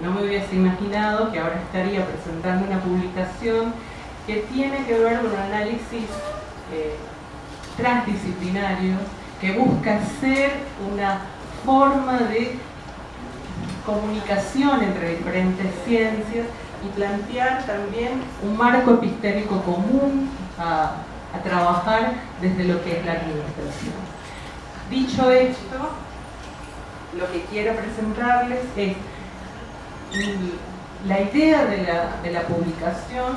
Speaker 12: No me hubiese imaginado que ahora estaría presentando una publicación que tiene que ver con un análisis transdisciplinario que busca ser una forma de comunicación entre diferentes ciencias y plantear también un marco epistémico común a trabajar desde lo que es la administración. Dicho esto, lo que quiero presentarles es la idea de la publicación.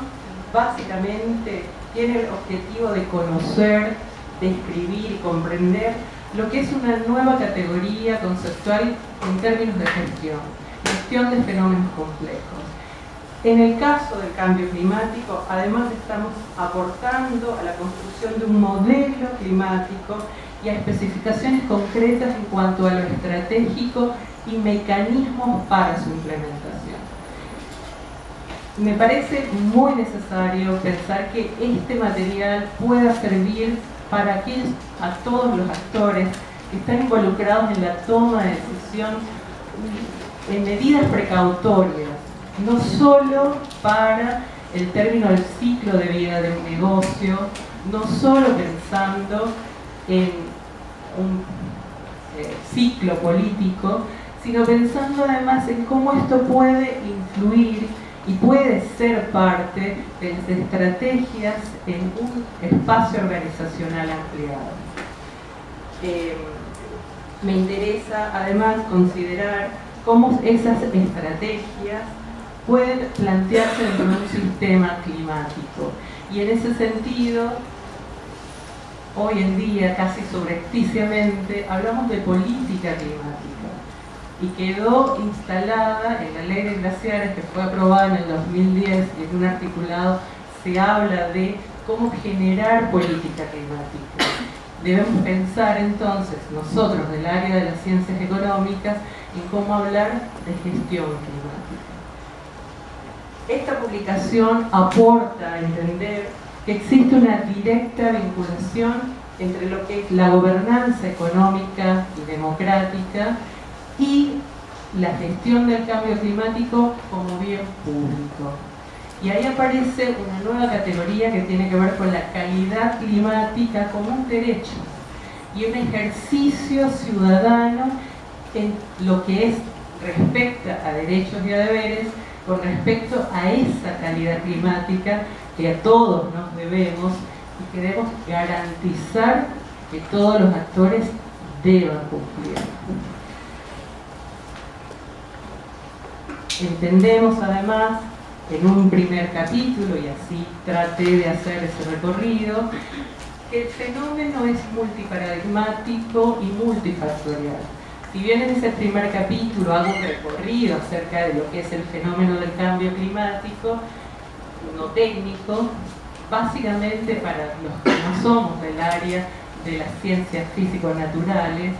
Speaker 12: Básicamente tiene el objetivo de conocer, describir y comprender lo que es una nueva categoría conceptual en términos de gestión de fenómenos complejos. En el caso del cambio climático, además estamos aportando a la construcción de un modelo climático y a especificaciones concretas en cuanto a lo estratégico y mecanismos para su implementación. Me parece muy necesario pensar que este material pueda servir para a todos los actores que están involucrados en la toma de decisión en medidas precautorias, no solo para el término del ciclo de vida de un negocio, no solo pensando en un ciclo político, sino pensando además en cómo esto puede influir y puede ser parte de las estrategias en un espacio organizacional ampliado. Me interesa además considerar cómo esas estrategias pueden plantearse dentro de un sistema climático. Y en ese sentido, hoy en día, casi subrepticiamente, hablamos de política climática. Y quedó instalada en la Ley de Glaciares, que fue aprobada en el 2010, y en un articulado se habla de cómo generar política climática. Debemos pensar entonces, nosotros del área de las ciencias económicas, en cómo hablar de gestión climática. Esta publicación aporta a entender que existe una directa vinculación entre lo que es la gobernanza económica y democrática y la gestión del cambio climático como bien público. Y ahí aparece una nueva categoría que tiene que ver con la calidad climática como un derecho y un ejercicio ciudadano en lo que es respecta a derechos y a deberes con respecto a esa calidad climática que a todos nos debemos y queremos garantizar que todos los actores deban cumplir. Entendemos además en un primer capítulo, y así traté de hacer ese recorrido, que el fenómeno es multiparadigmático y multifactorial. Si bien en ese primer capítulo hago un recorrido acerca de lo que es el fenómeno del cambio climático, no técnico, básicamente para los que no somos del área de las ciencias físico-naturales,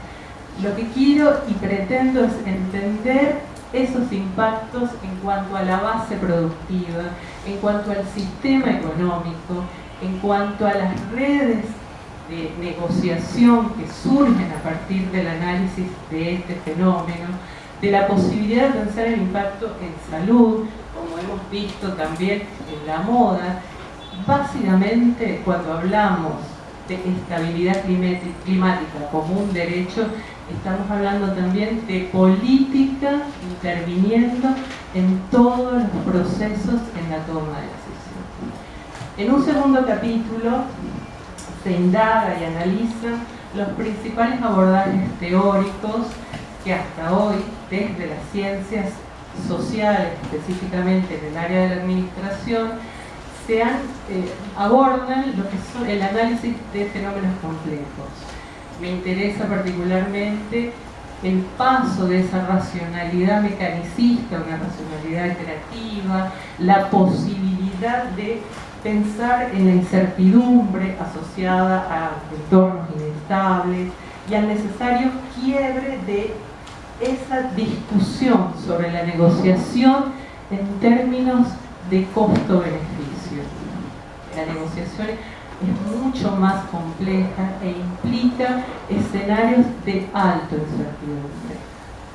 Speaker 12: lo que quiero y pretendo es entender esos impactos en cuanto a la base productiva, en cuanto al sistema económico, en cuanto a las redes de negociación que surgen a partir del análisis de este fenómeno, de la posibilidad de pensar el impacto en salud, como hemos visto también en la moda. Básicamente, cuando hablamos de estabilidad climática como un derecho, estamos hablando también de política interviniendo en todos los procesos en la toma de decisión. En un segundo capítulo se indaga y analiza los principales abordajes teóricos que hasta hoy, desde las ciencias sociales, específicamente en el área de la administración, abordan lo que son el análisis de fenómenos complejos. Me interesa particularmente el paso de esa racionalidad mecanicista, una racionalidad creativa, la posibilidad de pensar en la incertidumbre asociada a entornos inestables y al necesario quiebre de esa discusión sobre la negociación en términos de costo-beneficio. La negociación es mucho más compleja e implica escenarios de alta incertidumbre,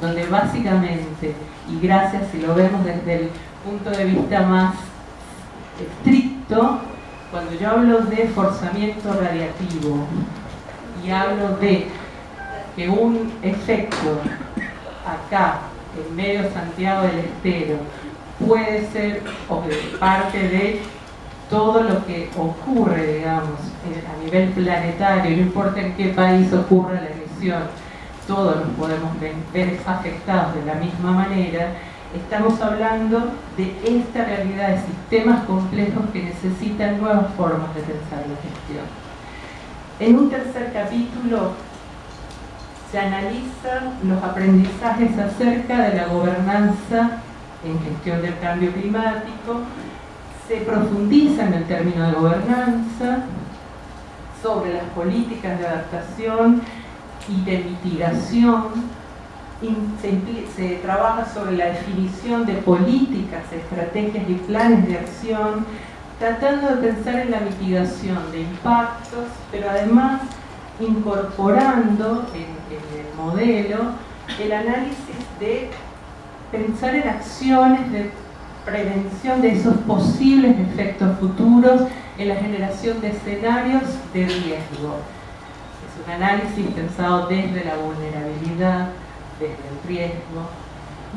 Speaker 12: donde básicamente, y gracias si lo vemos desde el punto de vista más estricto, cuando yo hablo de forzamiento radiativo y hablo de que un efecto acá, en medio de Santiago del Estero, puede ser parte de todo lo que ocurre, digamos, a nivel planetario, no importa en qué país ocurra la emisión, todos nos podemos ver afectados de la misma manera. Estamos hablando de esta realidad de sistemas complejos que necesitan nuevas formas de pensar la gestión. En un tercer capítulo se analizan los aprendizajes acerca de la gobernanza en gestión del cambio climático, se profundiza en el término de gobernanza, sobre las políticas de adaptación y de mitigación, se trabaja sobre la definición de políticas, estrategias y planes de acción, tratando de pensar en la mitigación de impactos, pero además incorporando en el modelo el análisis de pensar en acciones de prevención de esos posibles efectos futuros en la generación de escenarios de riesgo. Es un análisis pensado desde la vulnerabilidad, desde el riesgo,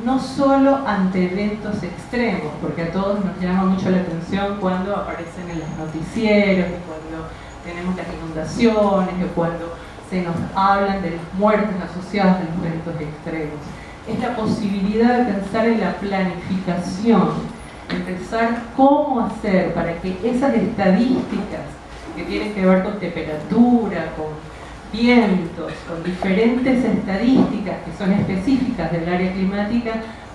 Speaker 12: no solo ante eventos extremos, porque a todos nos llama mucho la atención cuando aparecen en los noticieros, y cuando tenemos las inundaciones, o cuando se nos hablan de las muertes asociadas a los eventos extremos. Es la posibilidad de pensar en la planificación, en pensar cómo hacer para que esas estadísticas que tienen que ver con temperatura, con vientos, con diferentes estadísticas que son específicas del área climática,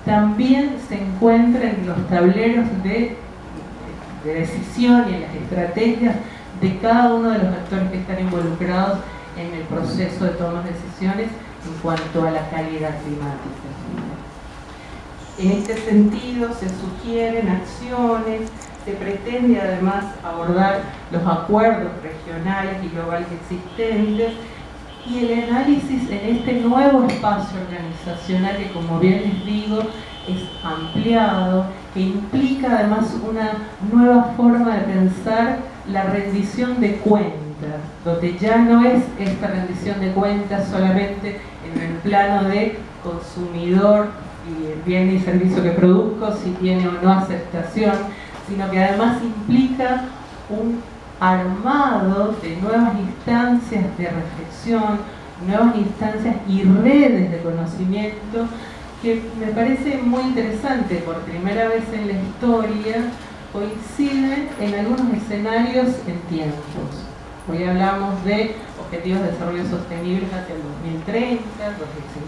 Speaker 12: también se encuentren en los tableros de decisión y en las estrategias de cada uno de los actores que están involucrados en el proceso de toma de decisiones en cuanto a la calidad climática. En este sentido se sugieren acciones, se pretende además abordar los acuerdos regionales y globales existentes y el análisis en este nuevo espacio organizacional que, como bien les digo, es ampliado, que implica además una nueva forma de pensar la rendición de cuentas, donde ya no es esta rendición de cuentas solamente en el plano de consumidor y el bien y servicio que produzco, si tiene o no aceptación, sino que además implica un armado de nuevas instancias de reflexión, nuevas instancias y redes de conocimiento que me parece muy interesante. Por primera vez en la historia coinciden en algunos escenarios en tiempos. Hoy hablamos de objetivos de desarrollo sostenible hacia el 2030,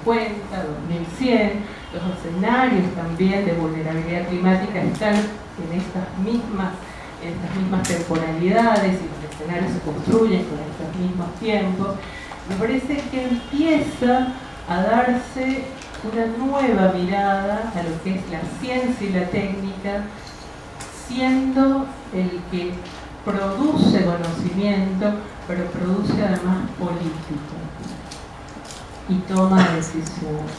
Speaker 12: 2050, 2100. Los escenarios también de vulnerabilidad climática están en estas mismas temporalidades y los escenarios se construyen con estos mismos tiempos. Me parece que empieza a darse una nueva mirada a lo que es la ciencia y la técnica, siendo el que produce conocimiento, pero produce además política y toma decisiones.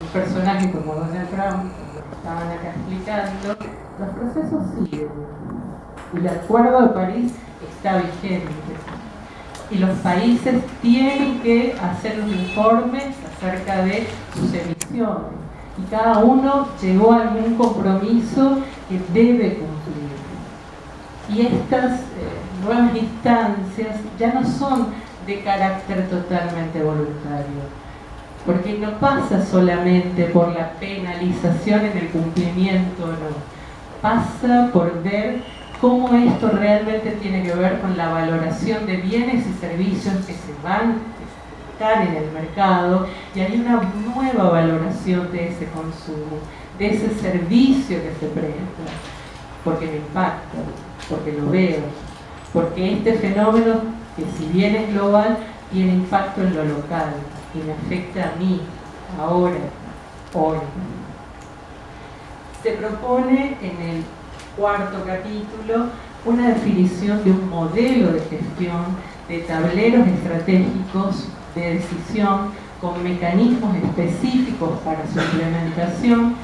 Speaker 12: Un personaje como Donald Trump, como estaban acá explicando, los procesos siguen y el Acuerdo de París está vigente y los países tienen que hacer los informes acerca de sus emisiones y cada uno llegó a algún compromiso que debe cumplir. Y estas nuevas instancias ya no son de carácter totalmente voluntario, porque no pasa solamente por la penalización en el cumplimiento, no. Pasa por ver cómo esto realmente tiene que ver con la valoración de bienes y servicios que están en el mercado, y hay una nueva valoración de ese consumo, de ese servicio que se presta, porque me impacta, porque lo veo, porque este fenómeno, que si bien es global, tiene impacto en lo local y me afecta a mí, ahora, hoy. Se propone en el cuarto capítulo una definición de un modelo de gestión, de tableros estratégicos de decisión con mecanismos específicos para su implementación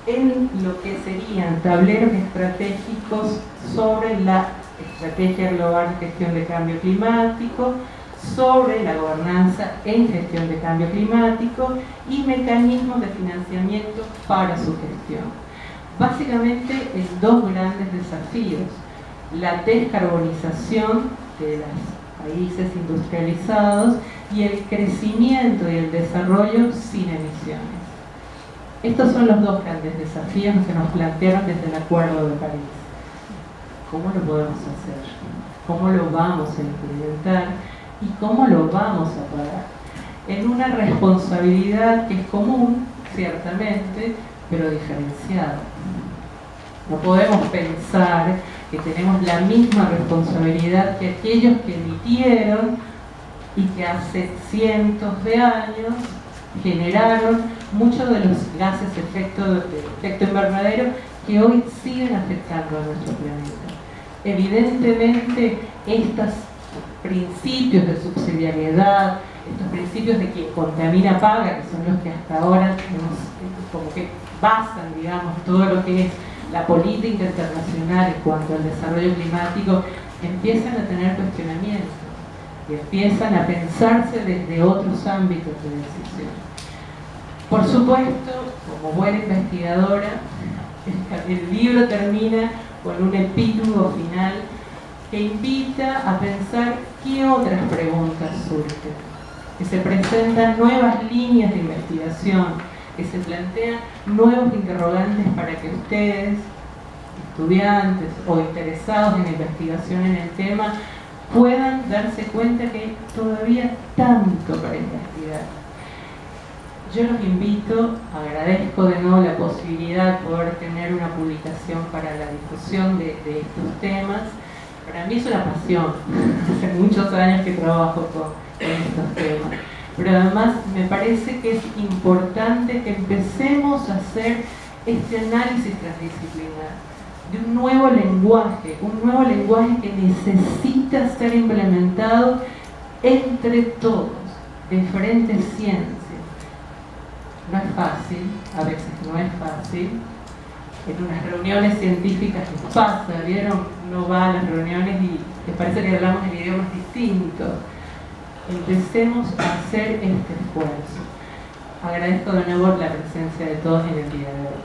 Speaker 12: en lo que serían tableros estratégicos sobre la estrategia global de gestión de cambio climático, sobre la gobernanza en gestión de cambio climático y mecanismos de financiamiento para su gestión. Básicamente en dos grandes desafíos: la descarbonización de los países industrializados y el crecimiento y el desarrollo sin emisiones. Estos son los dos grandes desafíos que nos plantearon desde el Acuerdo de París. ¿Cómo lo podemos hacer? ¿Cómo lo vamos a implementar? ¿Y cómo lo vamos a pagar? En una responsabilidad que es común, ciertamente, pero diferenciada. No podemos pensar que tenemos la misma responsabilidad que aquellos que emitieron y que hace cientos de años generaron muchos de los gases de efecto invernadero que hoy siguen afectando a nuestro planeta. Evidentemente, estos principios de subsidiariedad, estos principios de quien contamina paga, que son los que hasta ahora tenemos, como que basan, digamos, todo lo que es la política internacional en cuanto al desarrollo climático, empiezan a tener cuestionamientos y empiezan a pensarse desde otros ámbitos de decisión. Por supuesto, como buena investigadora, el libro termina con un epílogo final que invita a pensar qué otras preguntas surgen, que se presentan nuevas líneas de investigación, que se plantean nuevos interrogantes para que ustedes, estudiantes o interesados en la investigación en el tema, puedan darse cuenta que hay todavía tanto para investigar. Yo los invito, agradezco de nuevo la posibilidad de poder tener una publicación para la difusión de estos temas. Para mí es una pasión, hace muchos años que trabajo con estos temas, pero además me parece que es importante que empecemos a hacer este análisis transdisciplinar, de un nuevo lenguaje que necesita ser implementado entre todos, diferentes ciencias. No es fácil, a veces no es fácil. En unas reuniones científicas nos pasa, ¿vieron? Uno va a las reuniones y les parece que hablamos en idiomas distintos. Empecemos a hacer este esfuerzo. Agradezco de nuevo la presencia de todos en el día de hoy.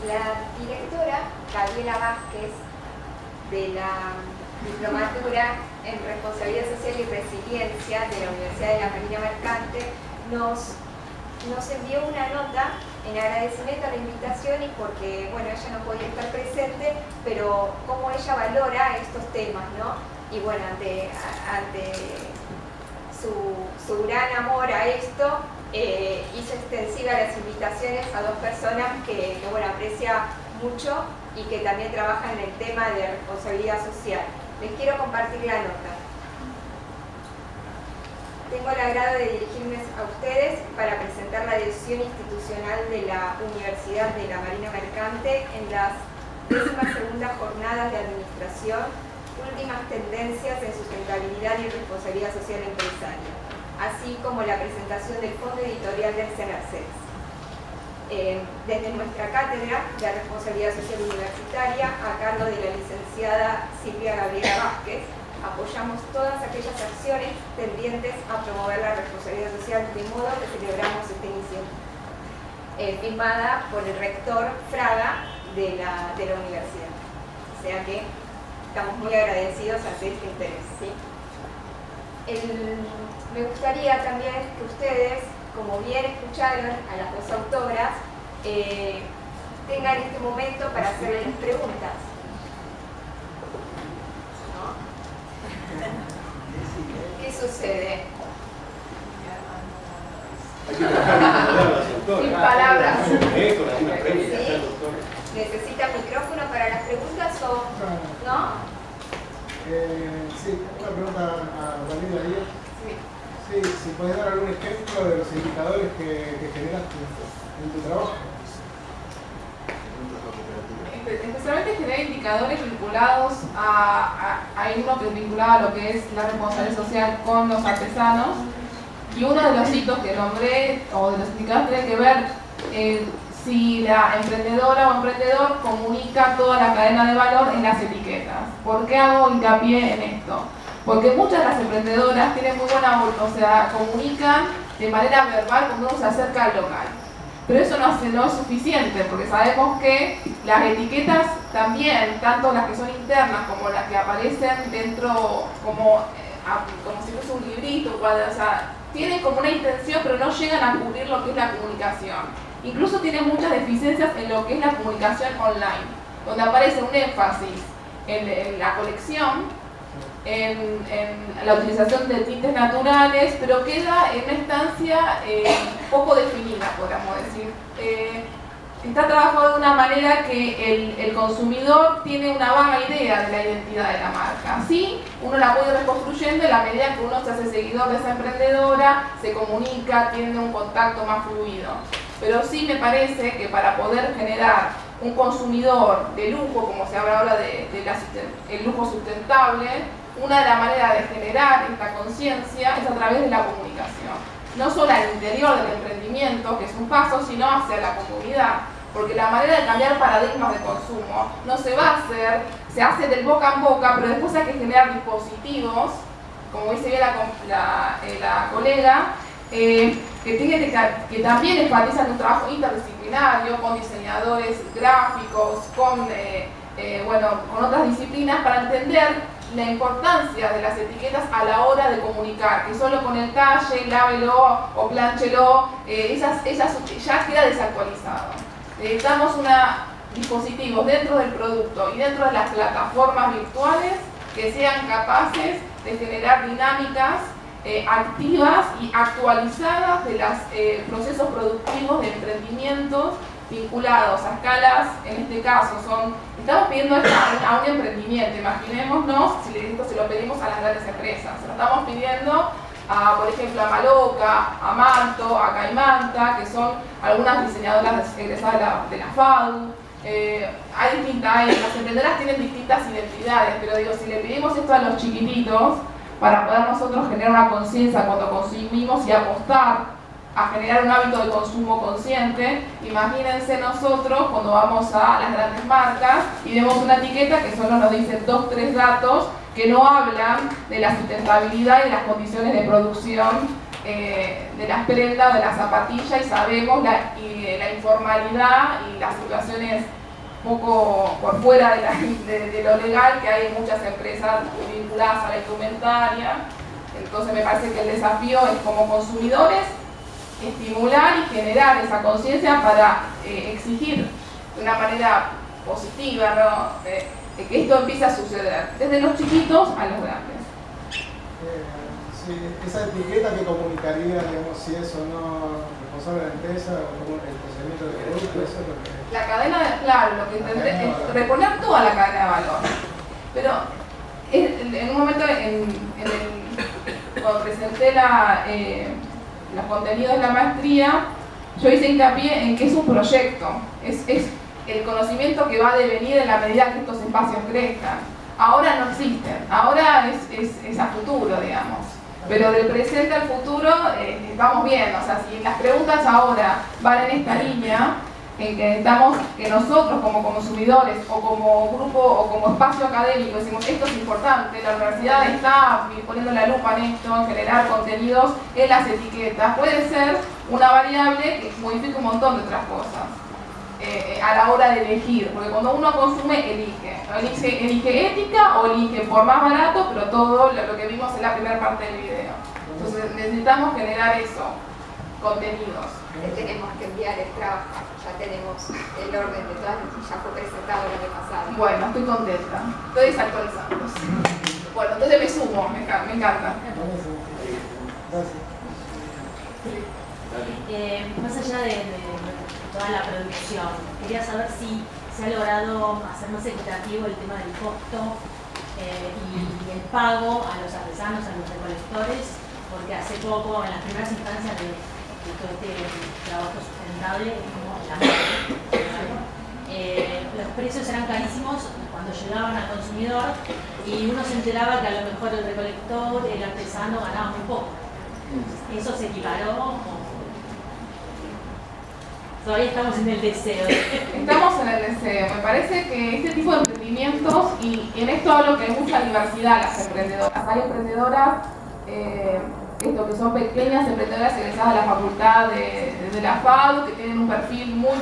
Speaker 1: La directora Gabriela Vázquez, de la Diplomatura en Responsabilidad Social y Resiliencia de la Universidad de la Marina Mercante, nos envió una nota en agradecimiento a la invitación y porque, bueno, ella no podía estar presente, pero cómo ella valora estos temas, ¿no? Y bueno, ante su gran amor a esto, hizo extensiva las invitaciones a dos personas que bueno, aprecia mucho y que también trabajan en el tema de responsabilidad social. Les quiero compartir la nota. Tengo el agrado de dirigirme a ustedes para presentar la decisión institucional de la Universidad de la Marina Mercante en las 12ª jornadas de administración, últimas tendencias en sustentabilidad y responsabilidad social empresaria, así como la presentación del fondo editorial del CENARCES. Desde nuestra cátedra de Responsabilidad Social Universitaria, a cargo de la licenciada Silvia Gabriela Vázquez, apoyamos todas aquellas acciones tendientes a promover la responsabilidad social, de modo que celebramos esta iniciativa, firmada por el rector Fraga de la universidad. O sea que estamos muy agradecidos ante este interés, ¿sí? Me gustaría también que ustedes, como bien escucharon a las dos autoras, tengan este momento para hacerles preguntas. ¿No? ¿Qué sucede?
Speaker 2: Hay que tratar de incomodar a las autoras.
Speaker 1: Sin palabras.
Speaker 2: ¿Sí?
Speaker 1: ¿Necesitan micrófono para las preguntas o no?
Speaker 13: Sí, una pregunta a Valeria Díaz. Sí, si puedes dar algún ejemplo de los indicadores que generas en tu trabajo.
Speaker 4: Especialmente generar indicadores vinculados hay uno que es vinculado a lo que es la responsabilidad social con los artesanos, y uno de los hitos que nombré, o de los indicadores, tiene que ver si la emprendedora o emprendedor comunica toda la cadena de valor en las etiquetas. ¿Por qué hago hincapié en esto? Porque muchas de las emprendedoras tienen muy buena, o sea, comunican de manera verbal cuando uno se acerca al local. Pero eso no es suficiente, porque sabemos que las etiquetas también, tanto las que son internas como las que aparecen dentro, como si fuese un librito, o sea, tienen como una intención, pero no llegan a cubrir lo que es la comunicación. Incluso tienen muchas deficiencias en lo que es la comunicación online, donde aparece un énfasis en la colección, en la utilización de tintes naturales, pero queda en una instancia poco definida, podríamos decir. Está trabajado de una manera que el consumidor tiene una vaga idea de la identidad de la marca. Sí, uno la puede ir reconstruyendo en la medida que uno se hace seguidor de esa emprendedora, se comunica, tiene un contacto más fluido. Pero sí me parece que para poder generar un consumidor de lujo, como se habla ahora del lujo sustentable, una de las maneras de generar esta conciencia es a través de la comunicación. No solo al interior del emprendimiento, que es un paso, sino hacia la comunidad. Porque la manera de cambiar paradigmas de consumo no se va a hacer, se hace del boca en boca, pero después hay que generar dispositivos, como dice bien la colega, que también enfatizan un trabajo interdisciplinario con diseñadores gráficos, con otras disciplinas, para entender la importancia de las etiquetas a la hora de comunicar, que solo con el talle, lávelo o plánchelo, ya queda desactualizado. Necesitamos dispositivos dentro del producto y dentro de las plataformas virtuales que sean capaces de generar dinámicas activas y actualizadas de los procesos productivos de emprendimientos vinculados a escalas, en este caso estamos pidiendo esto a un emprendimiento, imaginémonos si esto se lo pedimos a las grandes empresas, se lo estamos pidiendo a, por ejemplo, a Maloca, a Manto, a Caimanta, que son algunas diseñadoras egresadas de la FADU. Las emprendedoras tienen distintas identidades, pero digo, si le pedimos esto a los chiquititos, para poder nosotros generar una conciencia cuando consumimos y apostar a generar un hábito de consumo consciente, imagínense nosotros cuando vamos a las grandes marcas y vemos una etiqueta que solo nos dice 2 o 3 datos que no hablan de la sustentabilidad y de las condiciones de producción de las prendas, de las zapatillas, y sabemos la informalidad y las situaciones poco por fuera de lo legal que hay en muchas empresas vinculadas a la indumentaria. Entonces me parece que el desafío es, como consumidores, estimular y generar esa conciencia para exigir de una manera positiva, ¿no? De que esto empiece a suceder, desde los chiquitos a los grandes.
Speaker 13: Sí, esa etiqueta que comunicaría, digamos, si es o no responsable de la empresa, como el procedimiento de producto, eso es lo que...
Speaker 4: La cadena de, claro, lo que intenté es reponer toda la cadena de valor. Pero en un momento, cuando presenté los contenidos de la maestría, yo hice hincapié en que es un proyecto, es el conocimiento que va a devenir en la medida que estos espacios crezcan. Ahora no existen, ahora es a futuro, digamos. Pero del presente al futuro estamos viendo, o sea, si las preguntas ahora van en esta línea, en que necesitamos que nosotros como consumidores o como grupo o como espacio académico decimos esto es importante, la universidad está poniendo la lupa en esto, en generar contenidos en las etiquetas, puede ser una variable que modifica un montón de otras cosas a la hora de elegir, porque cuando uno consume elige ética o elige por más barato, pero todo lo que vimos en la primera parte del video. Entonces necesitamos generar eso, contenidos.
Speaker 1: Tenemos que enviar el trabajo, ya tenemos el orden de todas, ya fue presentado el año pasado.
Speaker 4: Bueno, estoy contenta, estoy desactualizando. Bueno, entonces me sumo, me encanta.
Speaker 14: Más allá de toda la producción, quería saber si se ha logrado hacer más equitativo el tema del costo y el pago a los artesanos, a los recolectores, porque hace poco, en las primeras instancias de todo este trabajo sustentable, los precios eran carísimos cuando llegaban al consumidor y uno se enteraba que a lo mejor el recolector, el artesano ganaba muy poco. ¿Eso se equiparó? Todavía estamos en el deseo.
Speaker 4: Estamos en el deseo. Me parece que este tipo de emprendimientos, y en esto hablo que hay mucha diversidad en las emprendedoras. Hay emprendedoras que son pequeñas emprendedoras egresadas de la facultad de la FADU, que tienen un perfil muy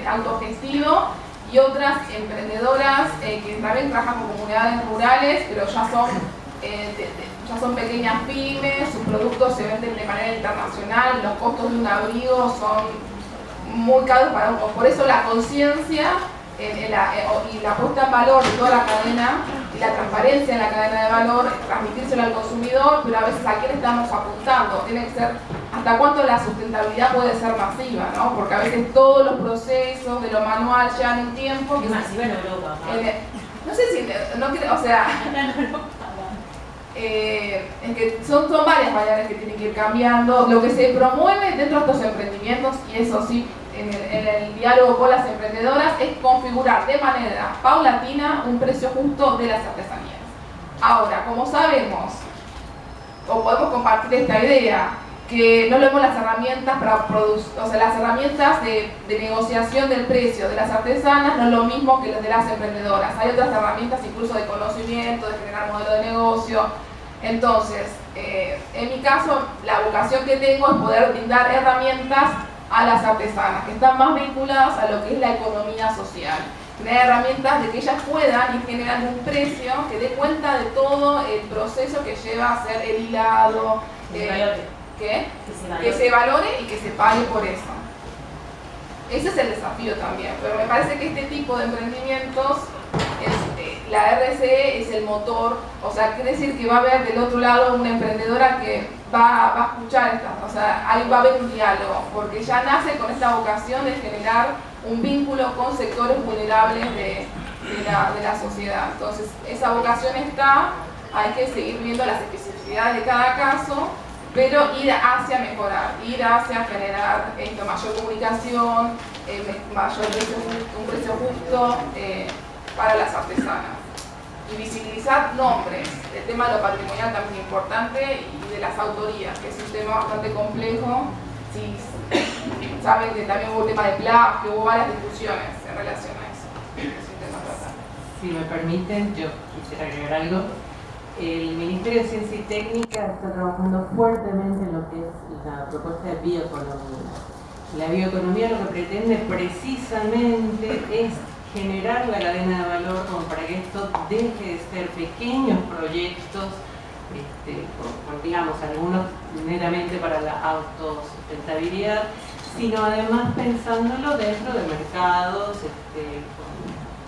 Speaker 4: autogestivo, y otras emprendedoras que también trabajan con comunidades rurales, pero ya son pequeñas pymes, sus productos se venden de manera internacional, los costos de un abrigo son muy caros para uno. Por eso la conciencia y la puesta en valor de toda la cadena y la transparencia en la cadena de valor, transmitírselo al consumidor, pero a veces a quién estamos apuntando. Tiene que ser hasta cuánto la sustentabilidad puede ser masiva, ¿no? Porque a veces todos los procesos de lo manual llevan un tiempo.
Speaker 14: Es masiva en Europa.
Speaker 4: No sé si, o sea, en que son varias variables que tienen que ir cambiando. Lo que se promueve dentro de estos emprendimientos, y eso sí, en el diálogo con las emprendedoras, es configurar de manera paulatina un precio justo de las artesanías. Ahora, como sabemos, o podemos compartir esta idea, que no vemos las herramientas para producir, o sea, las herramientas de negociación del precio de las artesanas no es lo mismo que las de las emprendedoras. Hay otras herramientas incluso de conocimiento, de generar modelo de negocio. Entonces, en mi caso, la vocación que tengo es poder brindar herramientas a las artesanas, que están más vinculadas a lo que es la economía social. Tener herramientas de que ellas puedan ir generando un precio que dé cuenta de todo el proceso que lleva a hacer el hilado, que se valore y que se pague por eso. Ese es el desafío también, pero me parece que este tipo de emprendimientos la RSE es el motor, o sea, quiere decir que va a haber del otro lado una emprendedora que va a escuchar estas, o sea, ahí va a haber un diálogo, porque ya nace con esta vocación de generar un vínculo con sectores vulnerables de la sociedad. Entonces, esa vocación está, hay que seguir viendo las especificidades de cada caso, pero ir hacia mejorar, ir hacia generar mayor comunicación, un precio justo para las artesanas. Y visibilizar nombres. El tema de lo patrimonial también es importante, y de las autorías, que es un tema bastante complejo. Si saben que también hubo un tema de plagio, hubo varias discusiones en relación a eso. Es un tema a tratar.
Speaker 12: Si me permiten, yo quisiera agregar algo. El Ministerio de Ciencia y Técnica está trabajando fuertemente en lo que es la propuesta de bioeconomía. La bioeconomía lo que pretende precisamente es generar la cadena de valor como para que esto deje de ser pequeños proyectos, digamos, algunos meramente para la autosustentabilidad, sino además pensándolo dentro de mercados, con,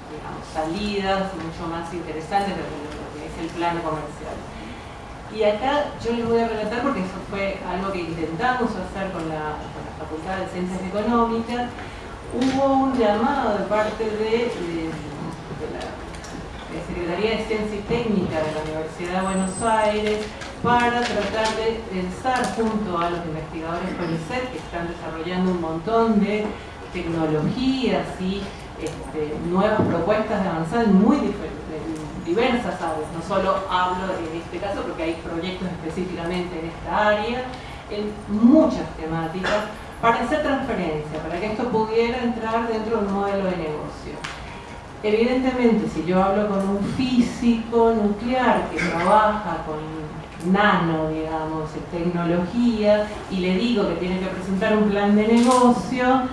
Speaker 12: digamos, salidas mucho más interesantes de lo que es el plano comercial. Y acá yo les voy a relatar, porque eso fue algo que intentamos hacer con la Facultad de Ciencias Económicas. Hubo un llamado de parte de la Secretaría de Ciencia y Técnica de la Universidad de Buenos Aires para tratar de pensar junto a los investigadores CONICET, que están desarrollando un montón de tecnologías y nuevas propuestas de avanzar en muy diversas áreas. No solo hablo en este caso porque hay proyectos específicamente en esta área, en muchas temáticas, para hacer transferencia, para que esto pudiera entrar dentro de un modelo de negocio. Evidentemente, si yo hablo con un físico nuclear que trabaja con nano, digamos, tecnología, y le digo que tiene que presentar un plan de negocio,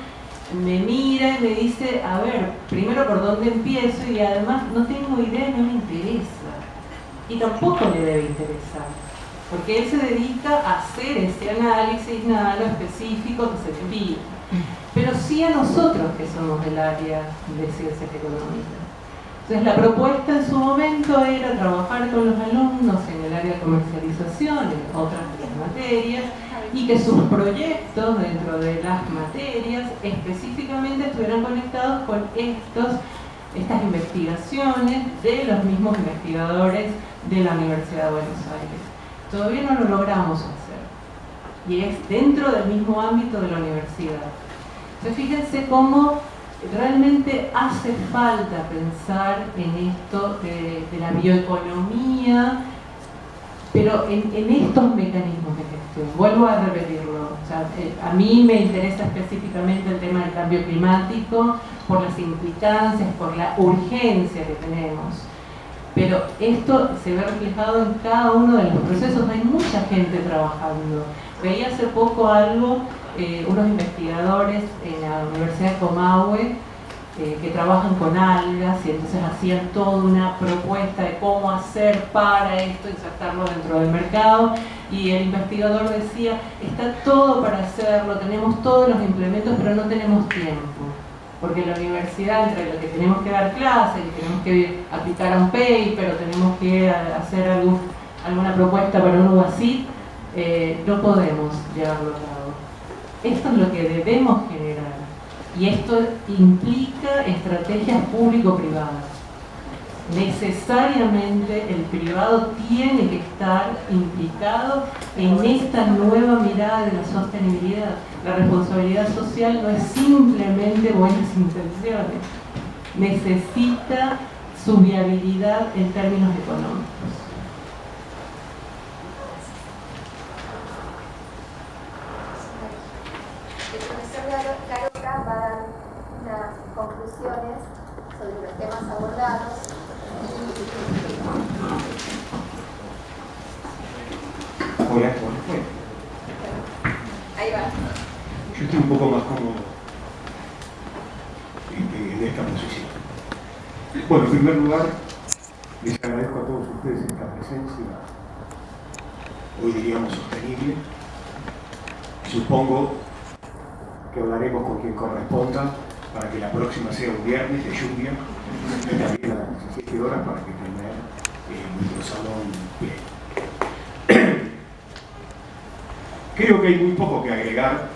Speaker 12: me mira y me dice, a ver, primero por dónde empiezo, y además no tengo idea, no me interesa. Y tampoco le debe interesar, porque él se dedica a hacer ese análisis nano específico que se le pide. Pero sí a nosotros que somos del área de ciencias económicas. Entonces la propuesta en su momento era trabajar con los alumnos en el área de comercialización, en otras de las materias, y que sus proyectos dentro de las materias específicamente estuvieran conectados con estas investigaciones de los mismos investigadores de la Universidad de Buenos Aires. Todavía no lo logramos hacer, y es dentro del mismo ámbito de la universidad. Entonces fíjense cómo realmente hace falta pensar en esto de la bioeconomía, pero en estos mecanismos de gestión. Vuelvo a repetirlo, o sea, a mí me interesa específicamente el tema del cambio climático por las implicancias, por la urgencia que tenemos. Pero esto se ve reflejado en cada uno de los procesos. Hay mucha gente trabajando. Veía hace poco algo, unos investigadores en la Universidad de Comahue que trabajan con algas, y entonces hacían toda una propuesta de cómo hacer para esto, insertarlo dentro del mercado, y el investigador decía, está todo para hacerlo, tenemos todos los implementos, pero no tenemos tiempo. Porque la universidad, entre lo que tenemos que dar clases, que tenemos que aplicar a un paper, o tenemos que hacer alguna propuesta para un UASIT, no podemos llevarlo a cabo. Esto es lo que debemos generar, y esto implica estrategias público-privadas. Necesariamente el privado tiene que estar implicado en esta nueva mirada de la sostenibilidad. La responsabilidad social no es simplemente buenas intenciones, necesita su viabilidad en términos económicos.
Speaker 1: El profesor Caroca va a dar unas conclusiones sobre los temas abordados.
Speaker 2: Hola,
Speaker 1: Ahí va.
Speaker 2: yo estoy un poco más cómodo en esta posición. Bueno, en primer lugar, les agradezco a todos ustedes esta presencia, hoy diríamos sostenible. Supongo que hablaremos con quien corresponda para que la próxima sea un viernes de lluvia y también 17 horas para que tenga nuestro salón pleno. Creo que hay muy poco que agregar,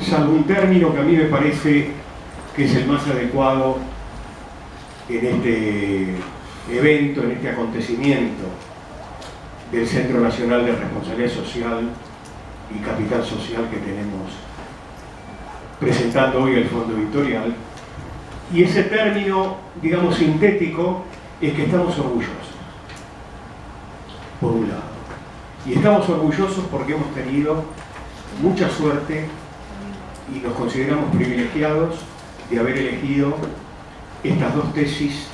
Speaker 2: salvo un término que a mí me parece que es el más adecuado en este evento, en este acontecimiento del Centro Nacional de Responsabilidad Social y Capital Social que tenemos presentando hoy el Fondo Editorial. Y ese término, digamos, sintético, es que estamos orgullosos, por un lado. Y estamos orgullosos porque hemos tenido mucha suerte y nos consideramos privilegiados de haber elegido estas dos tesis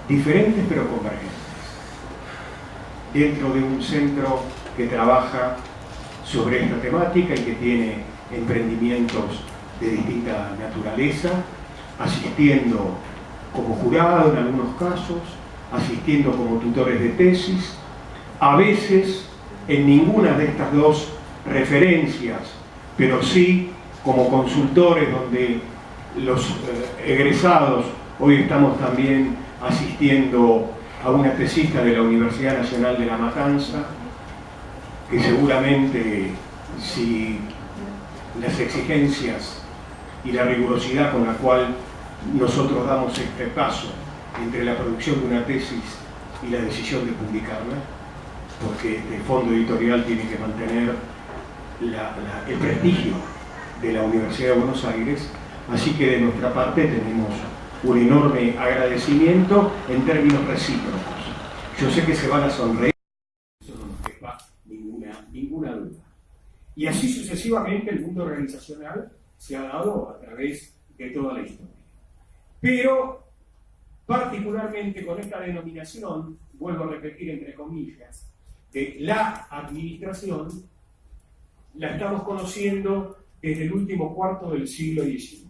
Speaker 2: diferentes pero convergentes dentro de un centro que trabaja sobre esta temática y que tiene emprendimientos de distinta naturaleza, asistiendo como jurado en algunos casos, asistiendo como tutores de tesis, a veces en ninguna de estas dos referencias, pero sí como consultores donde los egresados, hoy estamos también asistiendo a una tesista de la Universidad Nacional de La Matanza, que seguramente si las exigencias y la rigurosidad con la cual nosotros damos este paso entre la producción de una tesis y la decisión de publicarla, porque el Fondo Editorial tiene que mantener el prestigio de la Universidad de Buenos Aires, así que de nuestra parte tenemos un enorme agradecimiento en términos recíprocos. Yo sé que se van a sonreír, eso no nos quepa ninguna duda. Y así sucesivamente el mundo organizacional se ha dado a través de toda la historia. Pero, particularmente con esta denominación, vuelvo a repetir entre comillas, de la administración, la estamos conociendo desde el último cuarto del siglo XIX.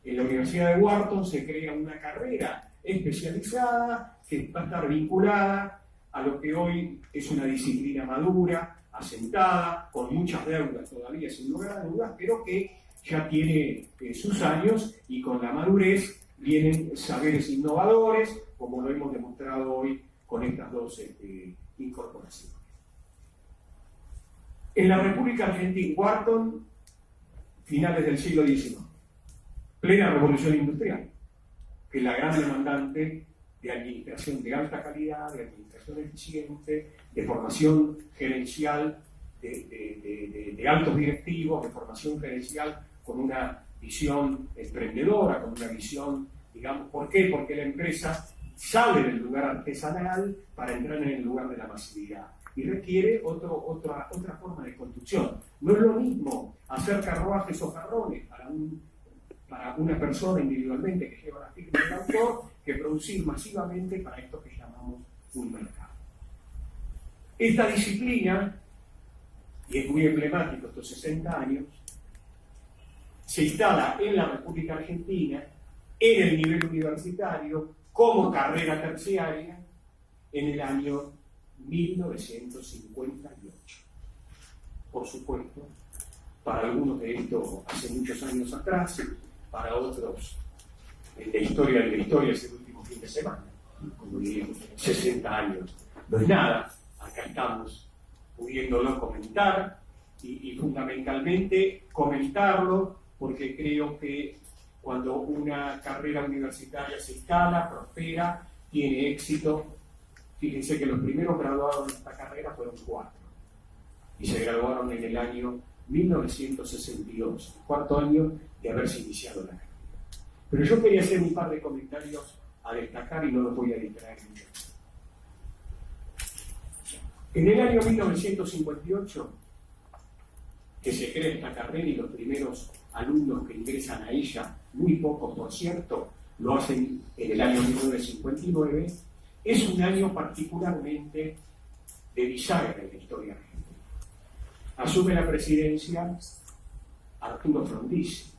Speaker 2: En la Universidad de Wharton se crea una carrera especializada que va a estar vinculada a lo que hoy es una disciplina madura, asentada, con muchas deudas todavía, sin lugar a dudas, pero que ya tiene sus años y con la madurez vienen saberes innovadores, como lo hemos demostrado hoy con estas dos incorporaciones. En la República Argentina, Wharton, finales del siglo XIX, plena revolución industrial, que es la gran demandante de administración de alta calidad, de administración eficiente, de formación gerencial, de altos directivos, de formación gerencial con una visión emprendedora, con una visión, digamos, ¿por qué? Porque la empresa sale del lugar artesanal para entrar en el lugar de la masividad y requiere otra forma de construcción. No es lo mismo hacer carruajes o jarrones para una persona individualmente que lleva la firma del autor que producir masivamente para esto que llamamos un mercado. Esta disciplina, y es muy emblemático estos 60 años, se instala en la República Argentina en el nivel universitario como carrera terciaria en el año 1958. Por supuesto, para algunos de esto hace muchos años atrás, para otros en la historia es el último fin de semana, como diríamos, 60 años. No es nada, acá estamos pudiéndolo comentar y fundamentalmente comentarlo porque creo que cuando una carrera universitaria se instala, prospera, tiene éxito. Fíjense que los primeros graduados de esta carrera fueron 4 y se graduaron en el año 1962, cuarto año de haberse iniciado la carrera. Pero yo quería hacer un par de comentarios a destacar y no los voy a distraer mucho. En el año 1958, que se crea esta carrera y los primeros alumnos que ingresan a ella, muy pocos por cierto, lo hacen en el año 1959, es un año particularmente de bisagra en la historia argentina. Asume la presidencia Arturo Frondizi,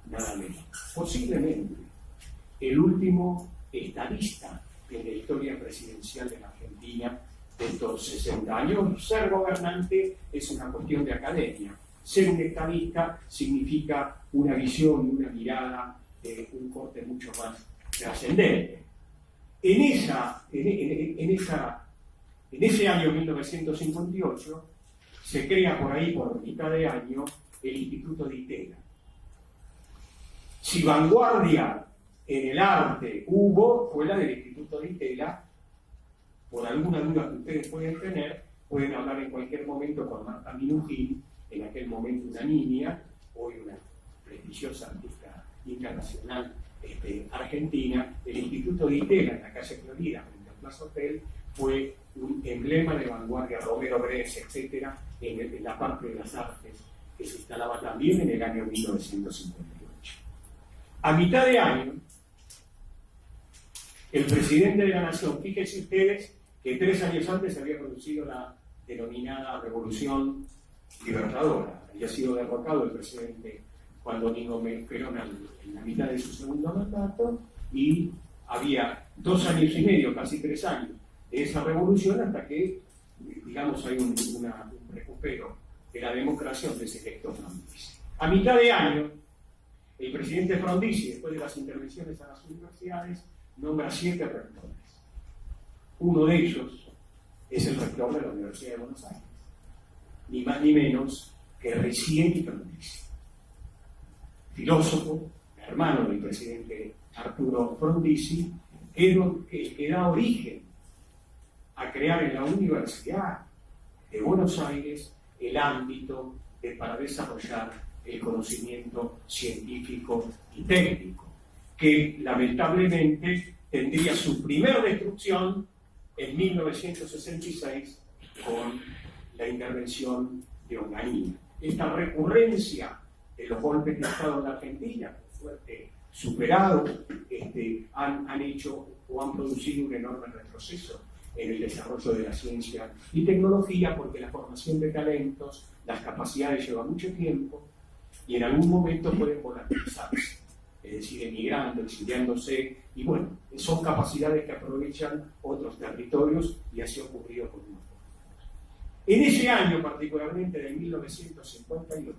Speaker 2: nada menos. Posiblemente el último estadista en la historia presidencial de la Argentina de estos 60 años. Ser gobernante es una cuestión de academia. Ser un estadista significa una visión y una mirada de un corte mucho más trascendente. En ese año 1958 se crea por ahí, por mitad de año, el Instituto de Itela. Si vanguardia en el arte hubo, fue la del Instituto de Itela. Por alguna duda que ustedes pueden tener, pueden hablar en cualquier momento con Marta Minujín, en aquel momento una niña, hoy una prestigiosa artista internacional argentina. El Instituto de Itela, en la calle Florida, frente al Plaza Hotel, fue un emblema de vanguardia, Romero Bres, etc., en la parte de las artes, que se instalaba también en el año 1958. A mitad de año, el presidente de la Nación, fíjense ustedes que 3 años antes se había producido la denominada Revolución Libertadora. Había sido derrocado el presidente Juan Domingo Perón en la mitad de su segundo mandato, y había 2 años y medio, casi 3 años, de esa revolución hasta que, digamos, hay un recupero de la democracia donde se electó Frondizi. A mitad de año, el presidente Frondizi, después de las intervenciones a las universidades, nombra 7 rectores. Uno de ellos es el rector de la Universidad de Buenos Aires, ni más ni menos que Riccieri Frondizi, filósofo, hermano del presidente Arturo Frondizi, que da origen a crear en la Universidad de Buenos Aires el ámbito para desarrollar el conocimiento científico y técnico, que lamentablemente tendría su primer destrucción en 1966 con la intervención de Onganía. Esta recurrencia de los golpes de Estado en la Argentina, por suerte superados, han hecho o han producido un enorme retroceso en el desarrollo de la ciencia y tecnología, porque la formación de talentos, las capacidades llevan mucho tiempo y en algún momento pueden volatilizarse, es decir, emigrando, exiliándose, y bueno, son capacidades que aprovechan otros territorios, y así ha ocurrido con nosotros. En ese año, particularmente de 1958,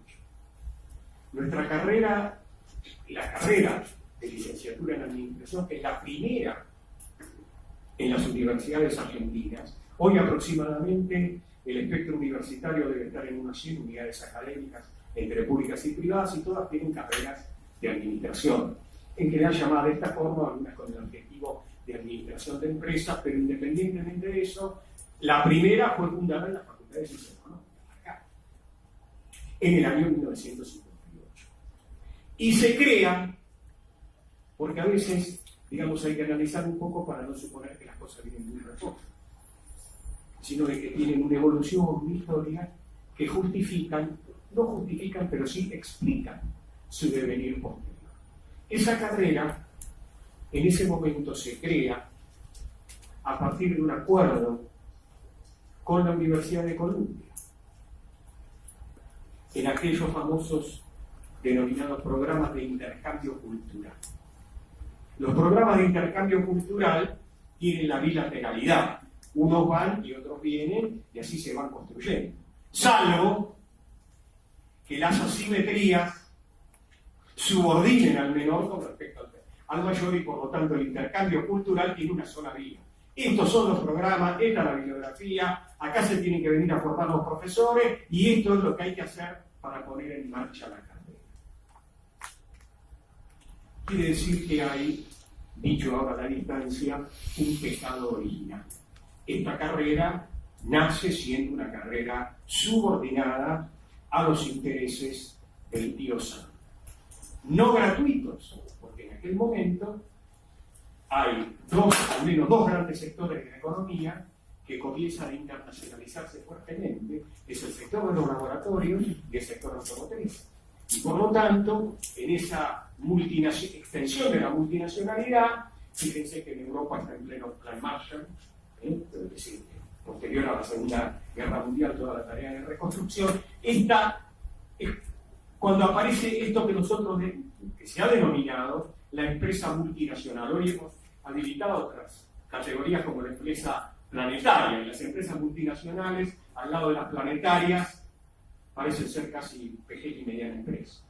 Speaker 2: nuestra carrera, la carrera de licenciatura en administración, es la primera en las universidades argentinas. Hoy aproximadamente el espectro universitario debe estar en unas 100 unidades académicas entre públicas y privadas, y todas tienen carreras de administración, en general llamadas de esta forma, algunas con el objetivo de administración de empresas, pero independientemente de eso, la primera fue fundada en la Facultad de Ciencias Económicas, acá, en el año 1958. Y se crea, porque a veces, digamos, hay que analizar un poco para no suponer que las cosas vienen de un retorno, sino de que tienen una evolución, una historia que no justifican, pero sí explican su devenir posterior. Esa carrera, en ese momento, se crea a partir de un acuerdo con la Universidad de Columbia, en aquellos famosos denominados programas de intercambio cultural. Los programas de intercambio cultural tienen la bilateralidad. Unos van y otros vienen, y así se van construyendo. Salvo que las asimetrías subordinen al menor con respecto al mayor, y por lo tanto el intercambio cultural tiene una sola vía. Estos son los programas, esta es la bibliografía, acá se tienen que venir a formar los profesores, y esto es lo que hay que hacer para poner en marcha la carrera. Quiere decir que hay, dicho ahora a la distancia, un pecado original. Esta carrera nace siendo una carrera subordinada a los intereses del tío Sam. No gratuitos, porque en aquel momento hay al menos dos grandes sectores de la economía que comienzan a internacionalizarse fuertemente: es el sector de los laboratorios y el sector automotriz. Y por lo tanto, en esa extensión de la multinacionalidad, fíjense que en Europa está en pleno plan Marshall, es decir, posterior a la Segunda Guerra Mundial, toda la tarea de reconstrucción. Cuando aparece esto que se ha denominado la empresa multinacional. Hoy hemos habilitado otras categorías como la empresa planetaria, y las empresas multinacionales, al lado de las planetarias, parecen ser casi pequeña y mediana empresa.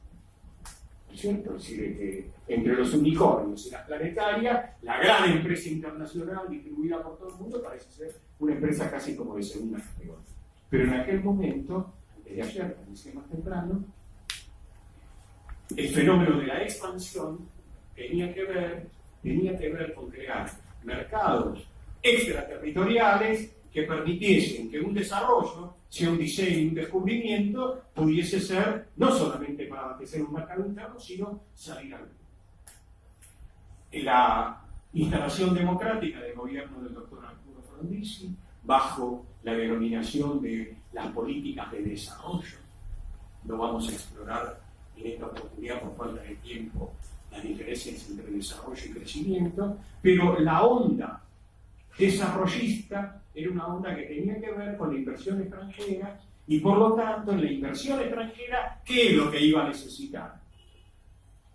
Speaker 2: ¿no es cierto? Es decir, que entre los unicornios y las planetarias, la gran empresa internacional distribuida por todo el mundo parece ser una empresa casi como de segunda categoría. Pero en aquel momento, antes de ayer, como decía más temprano, el fenómeno de la expansión tenía que ver con crear mercados extraterritoriales que permitiesen que un desarrollo, sea un diseño y un descubrimiento, pudiese ser no solamente para abastecer un mercado interno, sino salir al mundo. La instalación democrática del gobierno del doctor Arturo Frondizi, bajo la denominación de las políticas de desarrollo, no vamos a explorar en esta oportunidad por falta de tiempo las diferencias entre desarrollo y crecimiento, pero la onda desarrollista era una onda que tenía que ver con la inversión extranjera y por lo tanto en la inversión extranjera, ¿qué es lo que iba a necesitar?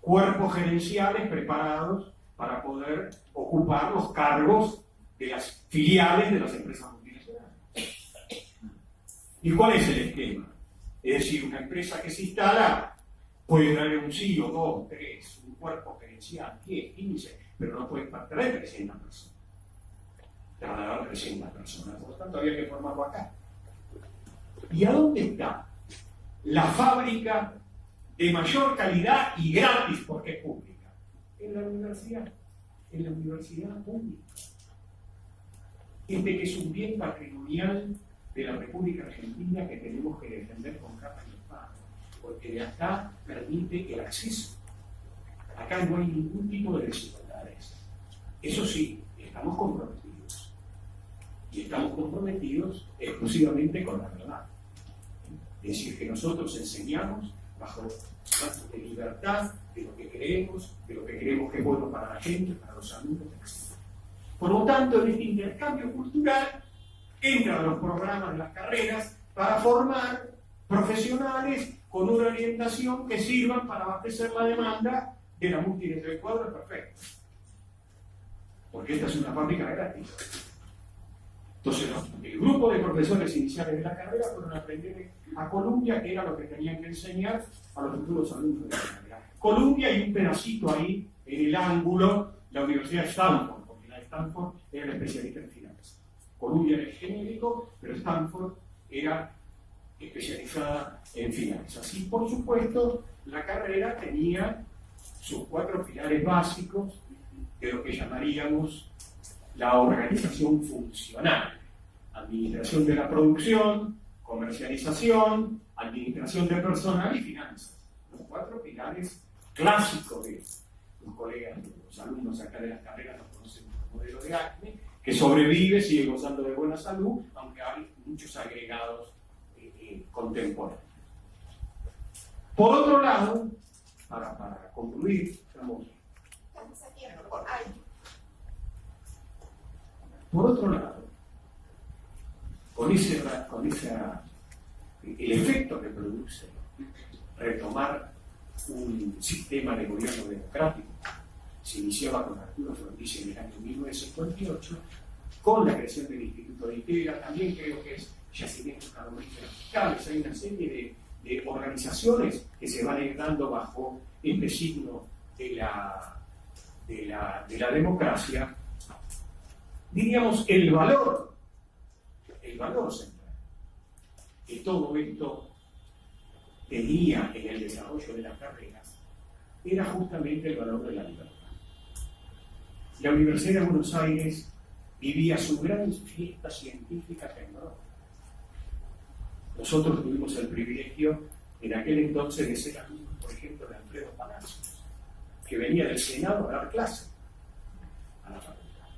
Speaker 2: Cuerpos gerenciales preparados para poder ocupar los cargos de las filiales de las empresas multinacionales. ¿Y cuál es el esquema? Es decir, una empresa que se instala puede darle un CEO, 2, 3, un cuerpo gerencial, 10, 15, pero no puede traer 300 personas. Trasladar 300 personas, por lo tanto había que formarlo acá. ¿Y a dónde está la fábrica de mayor calidad y gratis porque es pública? En la universidad pública. Que es un bien patrimonial de la República Argentina que tenemos que defender con capa y espada, porque de acá permite el acceso. Acá no hay ningún tipo de desigualdades. Eso sí, estamos comprometidos. Y estamos comprometidos exclusivamente con la verdad. Es decir, que nosotros enseñamos bajo actos de libertad, de lo que creemos que es bueno para la gente, para los alumnos, etc. Por lo tanto, en este intercambio cultural entran los programas de las carreras para formar profesionales con una orientación que sirvan para abastecer la demanda de la multinacional. El cuadro es perfecto, porque esta es una fábrica gratis. Entonces, el grupo de profesores iniciales de la carrera fueron a aprender a Columbia, que era lo que tenían que enseñar a los futuros alumnos de la carrera. Columbia y un pedacito ahí, en el ángulo, la Universidad de Stanford, porque la de Stanford era la especialista en finanzas. Columbia era el genérico, pero Stanford era especializada en finanzas. Y por supuesto, la carrera tenía sus 4 pilares básicos de lo que llamaríamos la organización funcional: administración de la producción, comercialización, administración del personal y finanzas. Los 4 pilares clásicos de los colegas, los alumnos acá de las carreras los conocen como modelo de ACME, que sobrevive, sigue gozando de buena salud, aunque hay muchos agregados contemporáneos. Por otro lado, para concluir, por otro lado, el efecto que produce retomar un sistema de gobierno democrático, se iniciaba con Arturo Frondizi en el año 1958, con la creación del Instituto de Itera, también creo que es yacimientos carboníferos fiscales. Hay una serie de organizaciones que se van entrando bajo este signo de la democracia. Diríamos el valor central que todo esto tenía en el desarrollo de las carreras era justamente el valor de la libertad. La Universidad de Buenos Aires vivía su gran fiesta científica tecnológica. Nosotros tuvimos el privilegio en aquel entonces de ser alumnos, por ejemplo, de Alfredo Palacios, que venía del Senado a dar clase a la facultad.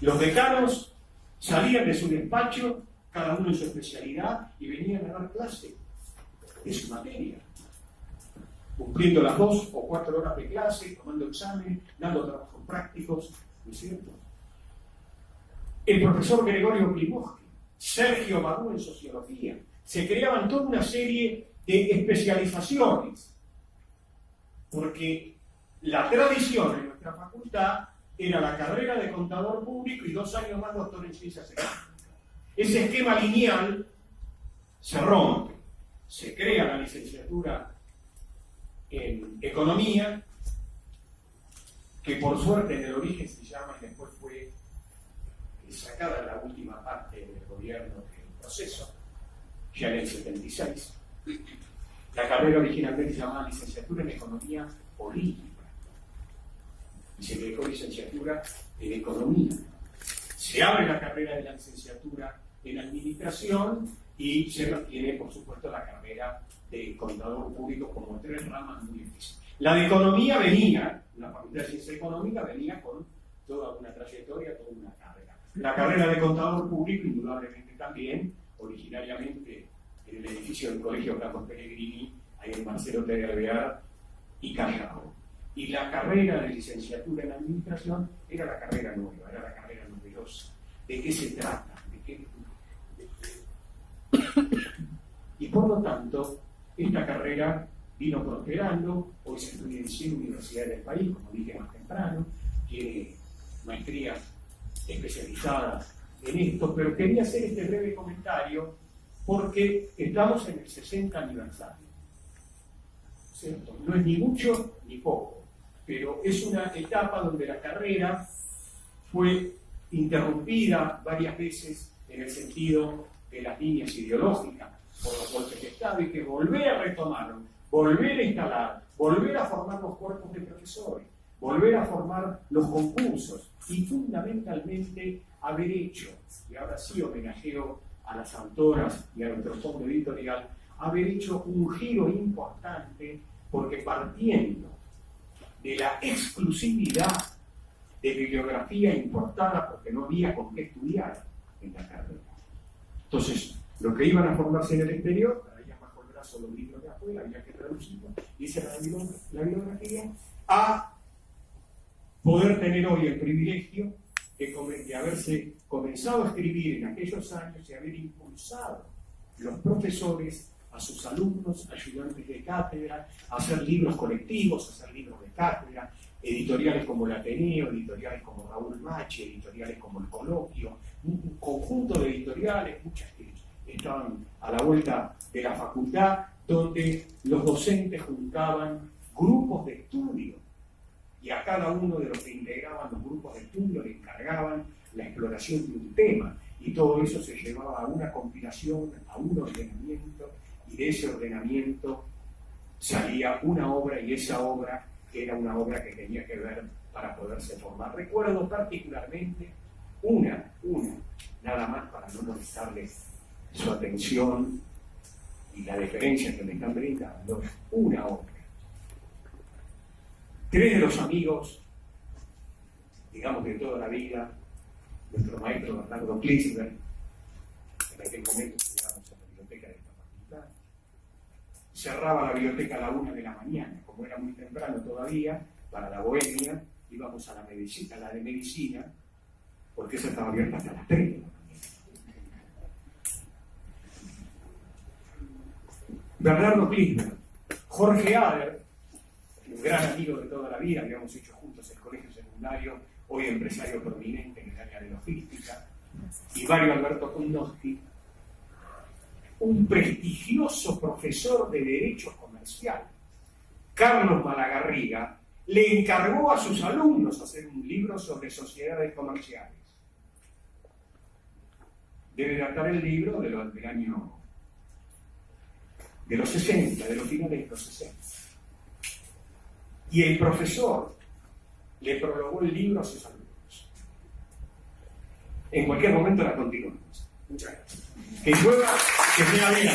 Speaker 2: Los decanos salían de su despacho, cada uno en su especialidad, y venían a dar clase de su materia, cumpliendo las 2 o 4 horas de clase, tomando examen, dando trabajos prácticos, ¿no es cierto? El profesor Gregorio Klimovsky, Sergio Badú en sociología, se creaban toda una serie de especializaciones, porque la tradición en nuestra facultad era la carrera de contador público y 2 años más doctor en ciencias económicas. Ese esquema lineal se rompe, se crea la licenciatura en economía, que por suerte en el origen se llama y después fue sacada en la última parte del gobierno del proceso, ya en el 76. La carrera originalmente se llamaba licenciatura en economía política y se dejó licenciatura en economía. Se abre la carrera de la licenciatura en administración y se tiene, por supuesto, la carrera de contador público como tres ramas muy difíciles. La de economía venía, la Facultad de Ciencia Económica venía con toda una trayectoria, toda una carrera. La carrera de contador público, indudablemente también, originariamente en el edificio del Colegio Campos Pellegrini, ahí en Marcelo T. Alvear y Callao. Y la carrera de licenciatura en administración era la carrera nueva, era la carrera novedosa. ¿De qué se trata? Y por lo tanto, esta carrera vino prosperando. Hoy se estudia en 100 universidades del país, como dije más temprano, tiene maestrías especializadas en esto, pero quería hacer este breve comentario porque estamos en el 60 aniversario, ¿cierto? No es ni mucho ni poco, pero es una etapa donde la carrera fue interrumpida varias veces en el sentido de las líneas ideológicas por los golpes de Estado, y que volver a retomarlo, volver a instalar, volver a formar los cuerpos de profesores, volver a formar los concursos y fundamentalmente haber hecho, y ahora sí homenajeo a las autoras y a nuestro fondo editorial, haber hecho un giro importante, porque partiendo de la exclusividad de bibliografía importada, porque no había con qué estudiar en la carrera. Entonces, los que iban a formarse en el exterior, traían bajo el brazo los libros de afuera, había que traducirlos, y esa era la bibliografía, a poder tener hoy el privilegio de haberse comenzado a escribir en aquellos años y haber impulsado los profesores a sus alumnos, ayudantes de cátedra, a hacer libros colectivos, a hacer libros de cátedra, editoriales como el Ateneo, editoriales como Raúl Machi, editoriales como El Coloquio, un conjunto de editoriales, muchas que estaban a la vuelta de la facultad, donde los docentes juntaban grupos de estudio y a cada uno de los que integraban los grupos de estudio le encargaban la exploración de un tema, y todo eso se llevaba a una compilación, a un ordenamiento, y de ese ordenamiento salía una obra, y esa obra era una obra que tenía que ver para poderse formar. Recuerdo particularmente una, nada más para no molestarles su atención y la deferencia que me están brindando, una obra. 3 de los amigos, digamos de toda la vida, nuestro maestro Bernardo Klinsberg, en aquel momento estudiábamos en la biblioteca de esta facultad, cerraba la biblioteca a la 1 de la mañana, como era muy temprano todavía, para la bohemia, íbamos a la de medicina, porque esa estaba abierta hasta las 3 de la mañana. Bernardo Klinsberg, Jorge Ader, un gran amigo de toda la vida, habíamos hecho juntos el colegio secundario, hoy empresario prominente en el área de logística, y Mario Alberto Kundowski, un prestigioso profesor de Derecho Comercial. Carlos Malagarriga le encargó a sus alumnos hacer un libro sobre sociedades comerciales. Debe datar el libro del año de los 60, de los finales de los 60. Y el profesor le prologó el libro a sus alumnos. En cualquier momento la continuamos. Muchas gracias. Que llueva, que sea bien.